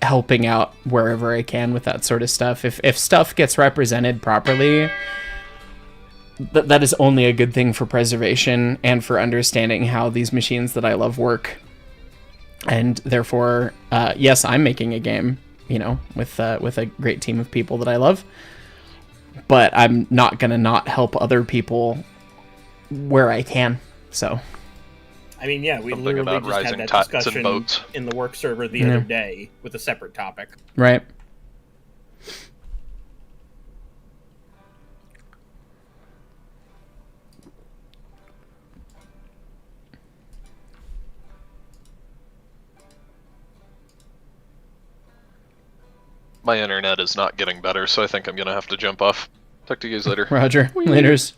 helping out wherever I can with that sort of stuff. If stuff gets represented properly, that is only a good thing for preservation and for understanding how these machines that I love work. And therefore, yes, I'm making a game, you know, with a great team of people that I love. But I'm not gonna not help other people where I can. So, I mean, yeah, we Something literally about just had rising that tides and discussion boats. in the work server the other day with a separate topic. right. My internet is not getting better, so I think I'm gonna have to jump off. Talk to you guys later. Roger. Laters.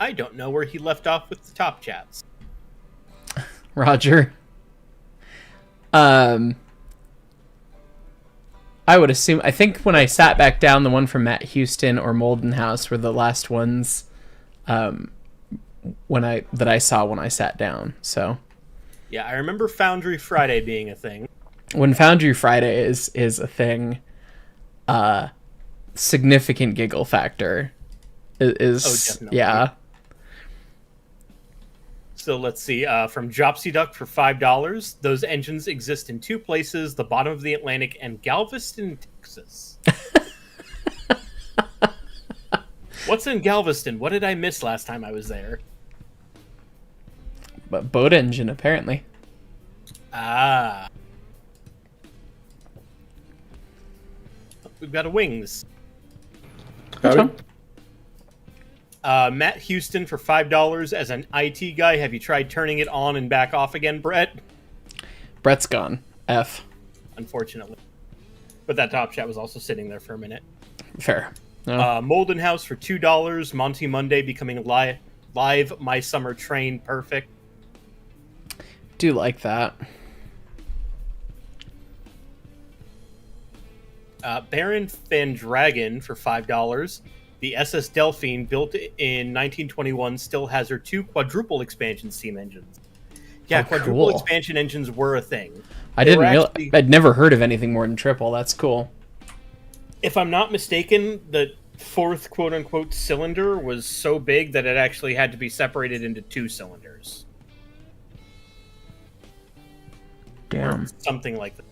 I don't know where he left off with the top chats. Roger. I would assume. I think when I sat back down, the one from Matt Houston or Molden House were the last ones that I saw when I sat down. So Yeah, I remember Foundry Friday being a thing. when Foundry Friday is a thing, significant giggle factor is definitely. yeah. So let's see, from Dropsy Duck for $5. Those engines exist in two places, the bottom of the Atlantic and Galveston, Texas. What's in Galveston? What did I miss last time I was there? But boat engine, apparently. Ah. we've got a wings. Howdy. Matt Houston for $5 as an IT guy. Have you tried turning it on and back off again, Brett? Brett's gone. F. Unfortunately. But that top chat was also sitting there for a minute. Fair. No. Molden House for $2. Monty Monday becoming live My Summer Train. Perfect. Do like that. Baron Van Dragon for $5. The SS Delphine, built in 1921, still has her 2 quadruple expansion steam engines. Yeah, quadruple cool. expansion engines were a thing. I They didn't were realize. actually- I'd never heard of anything more than triple. That's cool. If I'm not mistaken, the 4th quote-unquote cylinder was so big that it actually had to be separated into 2 cylinders. Damn. Something like that.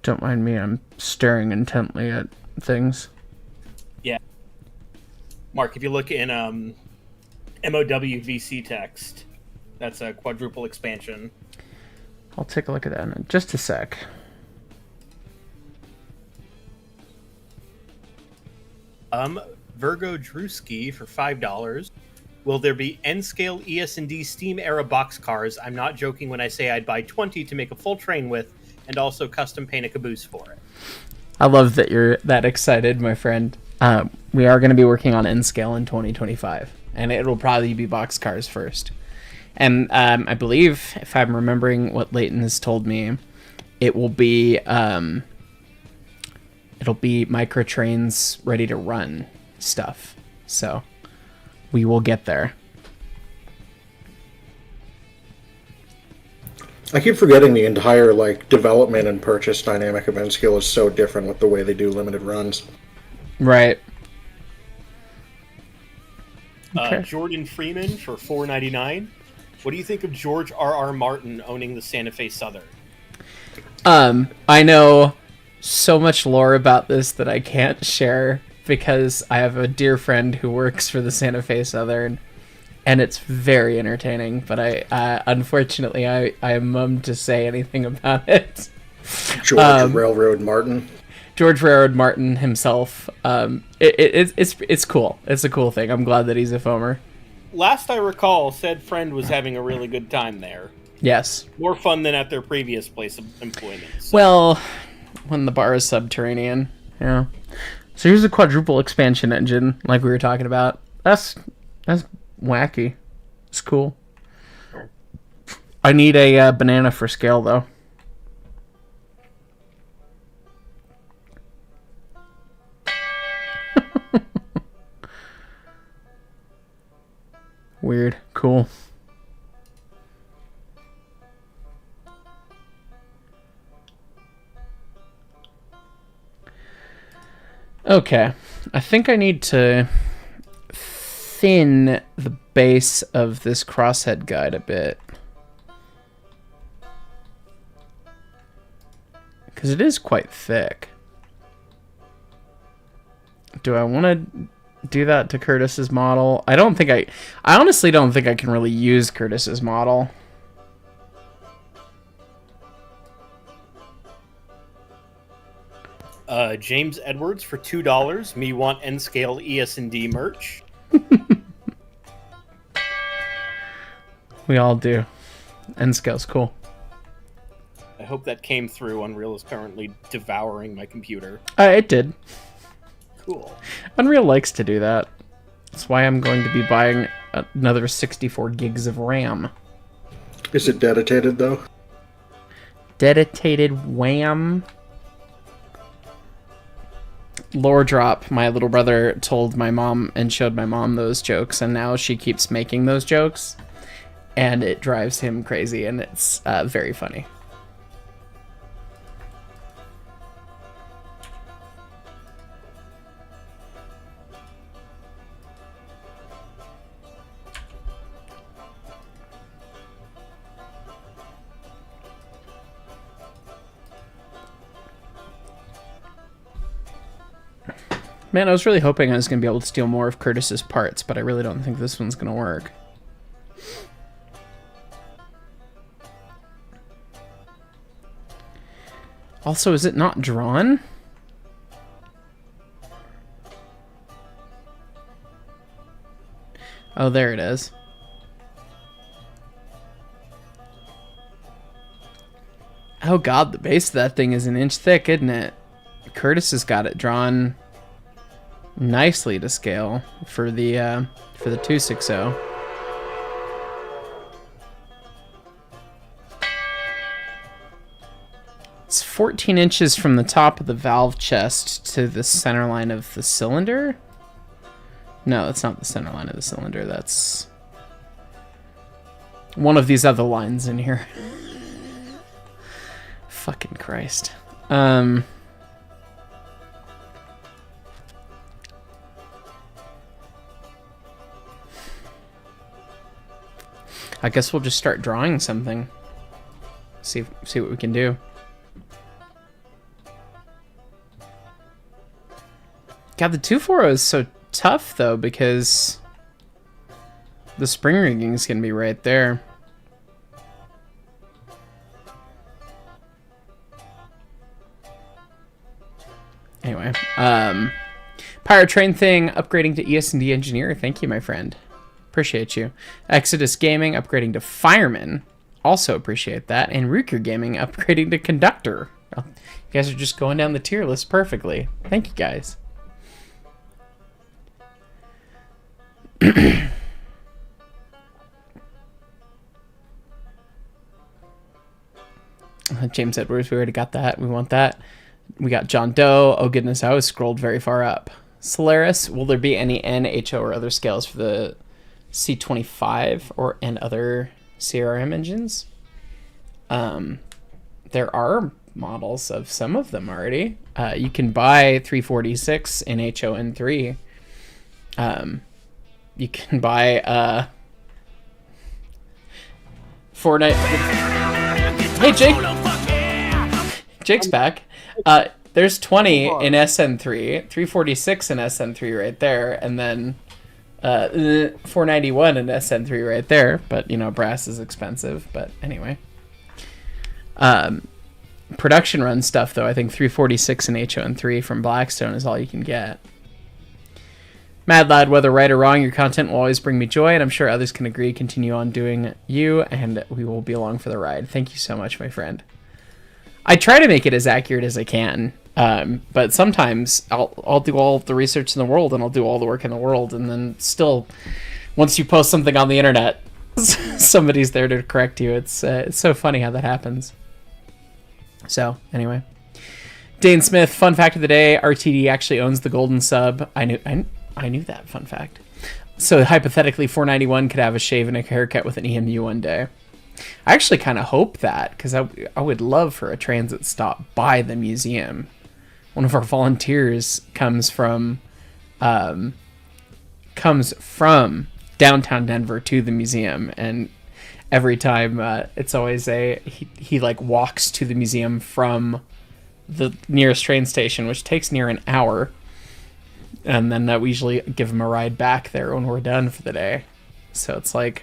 Don't mind me. I'm staring intently at things. Yeah. Mark, if you look in MOWVC text, that's a quadruple expansion. I'll take a look at that in just a sec. Virgo Drewski for $5. Will there be N-scale ES&D Steam era boxcars? I'm not joking when I say I'd buy 20 to make a full train with, and also custom paint a caboose for it. I love that you're that excited, my friend. We are going to be working on N-scale in 2025, and it'll probably be boxcars first. And I believe, if I'm remembering what Leighton has told me, it will be it'll be micro trains ready to run stuff. So we will get there. I keep forgetting the entire development and purchase dynamic of N-Scale is so different with the way they do limited runs. Right. Okay. Jordan Freeman for $4.99. What do you think of George R.R. Martin owning the Santa Fe Southern? I know so much lore about this that I can't share because I have a dear friend who works for the Santa Fe Southern, and it's very entertaining, but I unfortunately I am mum to say anything about it. George Railroad Martin. George Railroad Martin himself. It's cool. It's a cool thing. I'm glad that he's a foamer. Last I recall, said friend was having a really good time there. Yes. More fun than at their previous place of employment. So. Well, when the bar is subterranean. Yeah. So here's a quadruple expansion engine, like we were talking about. That's wacky. It's cool. I need a banana for scale, though. Weird. Cool. Okay. I think I need to thin the base of this crosshead guide a bit. Because it is quite thick. Do I want to do that to Curtis's model? I honestly don't think I can really use Curtis's model. James Edwards for $2. Me want N-scale ES&D merch. We all do. N-scale's cool. I hope that came through. Unreal is currently devouring my computer. It did. Cool. Unreal likes to do that. That's why I'm going to be buying another 64 gigs of RAM. Is it dedicated, though? Dedicated wham. Lore drop. My little brother told my mom and showed my mom those jokes, and now she keeps making those jokes, and it drives him crazy, and it's very funny. Man, I was really hoping I was going to be able to steal more of Curtis's parts, but I really don't think this one's going to work. Also, is it not drawn? Oh, there it is. Oh god, the base of that thing is an inch thick, isn't it? Curtis has got it drawn nicely to scale for the 260. It's 14 inches from the top of the valve chest to the center line of the cylinder. No, that's not the center line of the cylinder. That's one of these other lines in here. Fucking Christ. I guess we'll just start drawing something. See what we can do. God, the 240 is so tough though, because the spring rigging is gonna be right there. Anyway, Pirate Train thing upgrading to ES&D engineer. Thank you, my friend. Appreciate you. Exodus Gaming upgrading to fireman. Also appreciate that. And Ruker Gaming upgrading to conductor. Well, you guys are just going down the tier list perfectly. Thank you, guys. James Edwards, we already got that. We want that. We got John Doe. Oh goodness, I was scrolled very far up. Solaris, will there be any N, HO, or other scales for the C25 and other CRM engines? There are models of some of them already. You can buy 346 in HON3. You can buy Fortnite. Hey Jake, Jake's back. There's 20 in SN3, 346 in SN3 right there, and then 491 in SN3 right there. But you know, brass is expensive. But anyway, production run stuff though, I think 346 in HON3 from Blackstone is all you can get. Mad Lad, whether right or wrong, your content will always bring me joy, and I'm sure others can agree. Continue on doing you, and we will be along for the ride. Thank you so much, my friend. I try to make it as accurate as I can, but sometimes I'll do all the research in the world, and I'll do all the work in the world, and then still, once you post something on the internet, somebody's there to correct you. It's so funny how that happens. So, anyway. Dane Smith, fun fact of the day, RTD actually owns the Golden Sub. I knew that, fun fact. So hypothetically, 491 could have a shave and a haircut with an EMU one day. I actually kind of hope that, because I would love for a transit stop by the museum. One of our volunteers comes from downtown Denver to the museum, and every time it's always he like walks to the museum from the nearest train station, which takes near an hour. And then we usually give him a ride back there when we're done for the day. So it's like,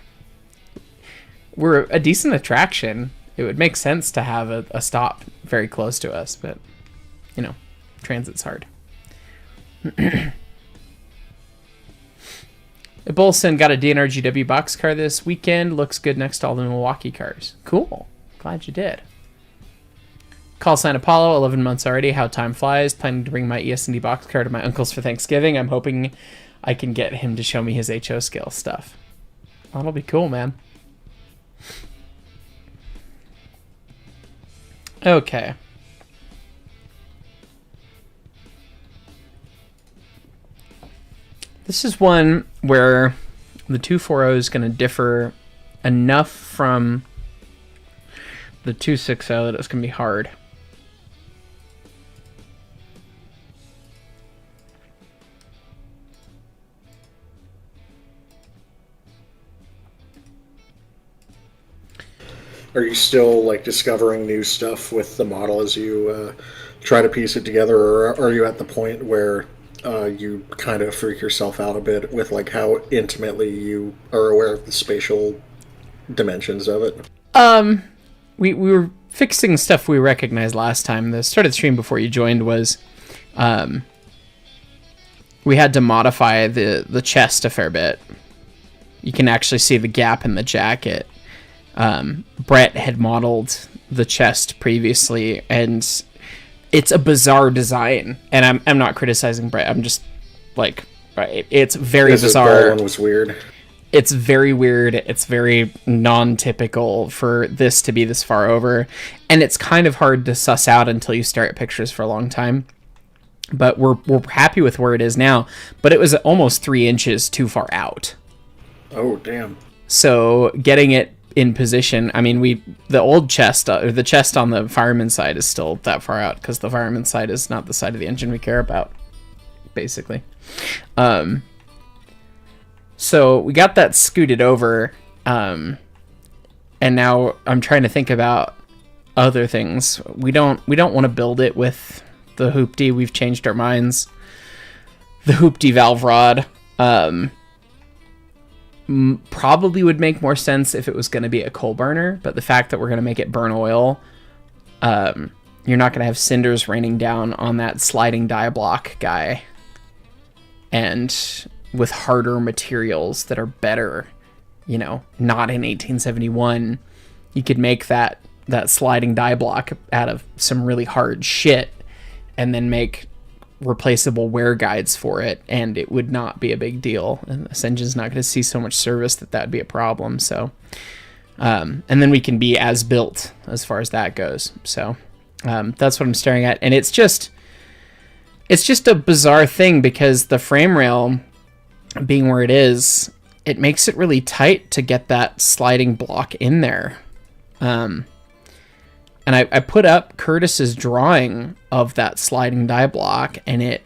we're a decent attraction. It would make sense to have a stop very close to us, but, you know, transit's hard. Bolson got a DNR GW boxcar this weekend. Looks good next to all the Milwaukee cars. Cool. Glad you did. Call sign Apollo, 11 months already. How time flies. Planning to bring my ES&D boxcar to my uncle's for Thanksgiving. I'm hoping I can get him to show me his HO scale stuff. That'll be cool, man. Okay. This is one where the 240 is going to differ enough from the 260 that it's going to be hard. Are you still like discovering new stuff with the model as you try to piece it together, or are you at the point where you kind of freak yourself out a bit with like how intimately you are aware of the spatial dimensions of it. We were fixing stuff we recognized last time. The start of the stream before you joined was we had to modify the chest a fair bit. You can actually see the gap in the jacket. Brett had modeled the chest previously, and it's a bizarre design. And I'm not criticizing Brett. I'm just like, right, it's very bizarre. One was weird. It's very weird. It's very non-typical for this to be this far over, and it's kind of hard to suss out until you stare at pictures for a long time. But we're happy with where it is now. But it was almost 3 inches too far out. Oh damn! So getting it in position. I mean, the old chest, or the chest on the fireman's side, is still that far out because the fireman's side is not the side of the engine we care about, basically. So we got that scooted over, and now I'm trying to think about other things. We don't want to build it with the hoopty. We've changed our minds. The hoopty valve rod probably would make more sense if it was going to be a coal burner, but the fact that we're going to make it burn oil, you're not going to have cinders raining down on that sliding die block guy, and with harder materials that are better, not in 1871, you could make that sliding die block out of some really hard shit and then make replaceable wear guides for it, and it would not be a big deal, and this engine's not going to see so much service that'd be a problem. So and then we can be as built as far as that goes. So that's what I'm staring at, and it's just a bizarre thing because the frame rail being where it is, it makes it really tight to get that sliding block in there. And I put up Curtis's drawing of that sliding die block, and it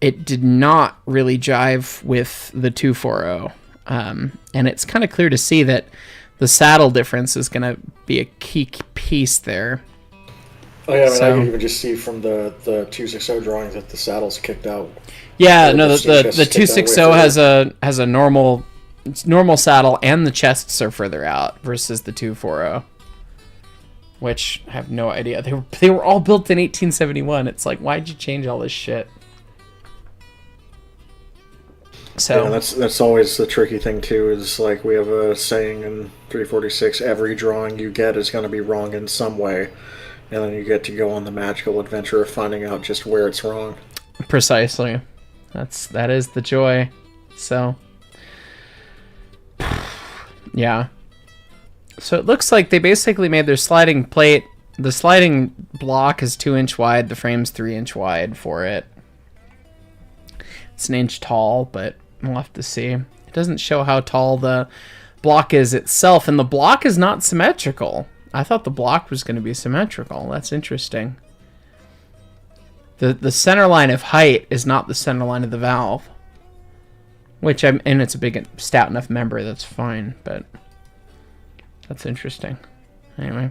did not really jive with the 240. And it's kind of clear to see that the saddle difference is going to be a key piece there. Oh yeah, I can even just see from the 260 drawings that the saddle's kicked out. Yeah, no, the 260 has a normal saddle, and the chests are further out versus the 240, which I have no idea. They were all built in 1871. It's like, why'd you change all this shit? So yeah, that's always the tricky thing too. Is like we have a saying in 346: every drawing you get is going to be wrong in some way, and then you get to go on the magical adventure of finding out just where it's wrong. Precisely. That is the joy. So yeah. So it looks like they basically made their sliding plate. The sliding block is 2-inch wide. The frame's 3-inch wide for it. It's 1 inch tall, but we'll have to see. It doesn't show how tall the block is itself, and the block is not symmetrical. I thought the block was going to be symmetrical. That's interesting. The center line of height is not the center line of the valve, and it's a big, stout enough member. That's fine, but that's interesting. Anyway.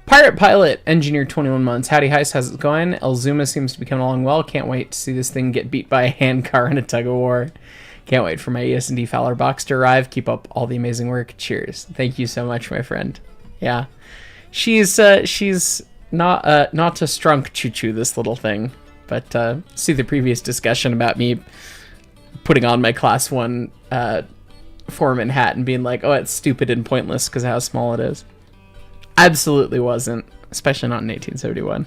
Pirate Pilot, Engineer 21 months. Howdy Heist, how's it going? Elzuma seems to be coming along well. Can't wait to see this thing get beat by a handcar in a tug-of-war. Can't wait for my ES&D Fowler box to arrive. Keep up all the amazing work. Cheers. Thank you so much, my friend. Yeah. She's not a strunk choo-choo, this little thing. But see the previous discussion about me putting on my Class 1 foreman hat and being like, oh, it's stupid and pointless because of how small it is. Absolutely wasn't, especially not in 1871.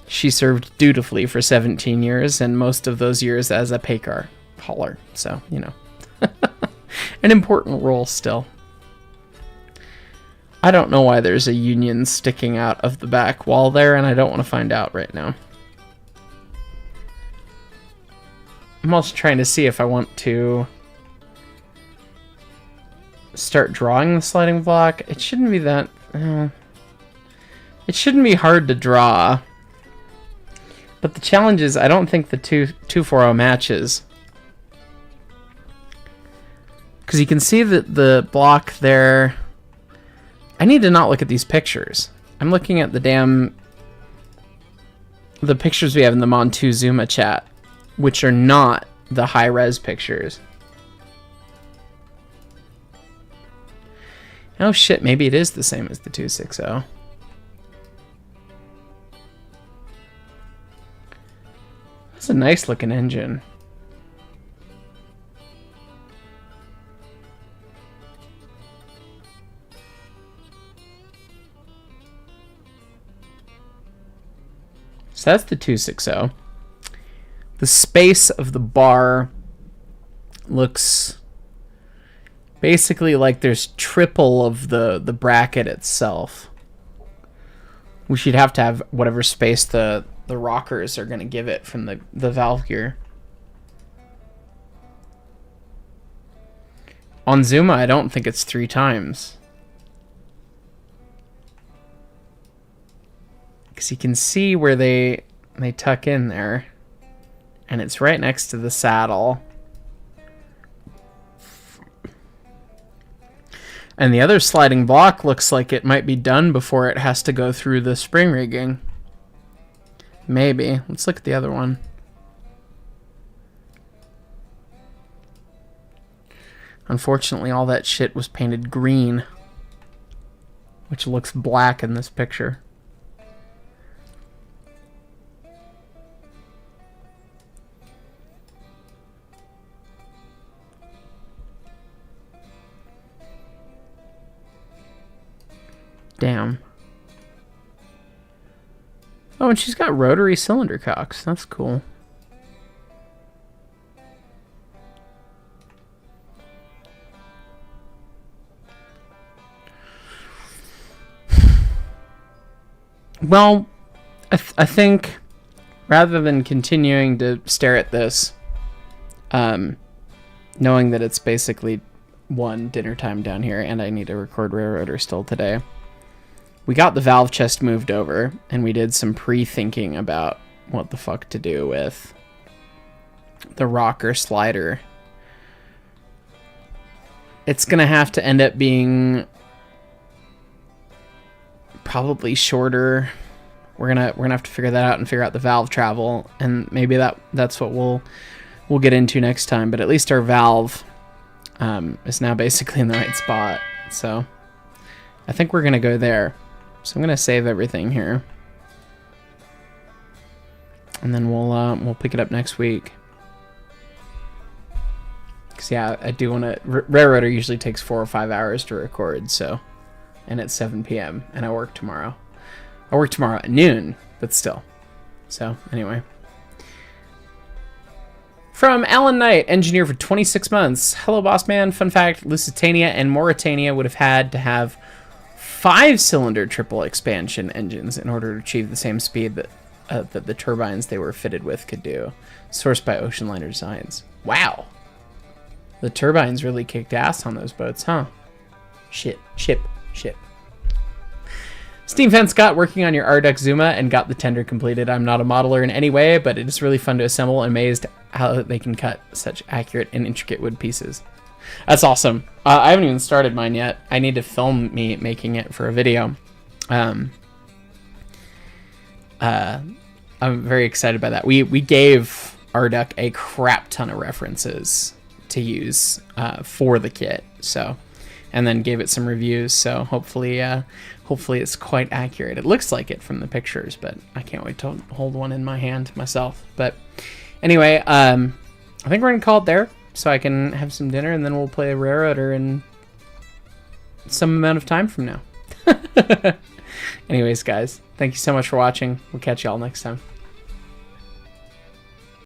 She served dutifully for 17 years, and most of those years as a pay car hauler. So, an important role still. I don't know why there's a union sticking out of the back wall there, and I don't want to find out right now. I'm also trying to see if I want to start drawing the sliding block. It shouldn't be that... it shouldn't be hard to draw. But the challenge is I don't think the 240 matches. Because you can see that the block there... I need to not look at these pictures. I'm looking at the damn the pictures we have in the Montezuma chat, which are not the high-res pictures. Oh shit, maybe it is the same as the 260. That's a nice looking engine. So that's the 260. The space of the bar looks basically like there's triple of the bracket itself. We should have to have whatever space the rockers are going to give it from the valve gear. On Zuma, I don't think it's 3 times. Because you can see where they tuck in there. And it's right next to the saddle. And the other sliding block looks like it might be done before it has to go through the spring rigging. Maybe. Let's look at the other one. Unfortunately, all that shit was painted green, which looks black in this picture. Damn. Oh, and she's got rotary cylinder cocks. That's cool. Well, I think rather than continuing to stare at this, knowing that it's basically dinner time down here and I need to record Railroader still today, we got the valve chest moved over and we did some pre-thinking about what the fuck to do with the rocker slider. It's gonna have to end up being probably shorter. We're gonna have to figure that out and figure out the valve travel, and maybe that's what we'll get into next time. But at least our valve is now basically in the right spot. So I think we're gonna go there. So I'm gonna save everything here, and then we'll pick it up next week. Cause yeah, I do want to. Railroader usually takes 4 or 5 hours to record, so, and it's 7 p.m. and I work tomorrow. I work tomorrow at noon, but still. So anyway, from Alan Knight, engineer for 26 months. Hello, boss man. Fun fact: Lusitania and Mauritania would have had to have 5-cylinder triple expansion engines in order to achieve the same speed that the turbines they were fitted with could do. Sourced by Ocean Liner Designs. Wow. The turbines really kicked ass on those boats, huh? Ship. Steam Fan Scott, working on your RDuck Zuma and got the tender completed. I'm not a modeler in any way, but it is really fun to assemble. Amazed how they can cut such accurate and intricate wood pieces. That's awesome. I haven't even started mine yet. I need to film me making it for a video. I'm very excited by that. We gave RDuck a crap ton of references to use for the kit, so, and then gave it some reviews. So hopefully it's quite accurate. It looks like it from the pictures, but I can't wait to hold one in my hand myself. But anyway, I think we're gonna call it there, so I can have some dinner, and then we'll play Railroader in some amount of time from now. Anyways, guys, thank you so much for watching. We'll catch y'all next time.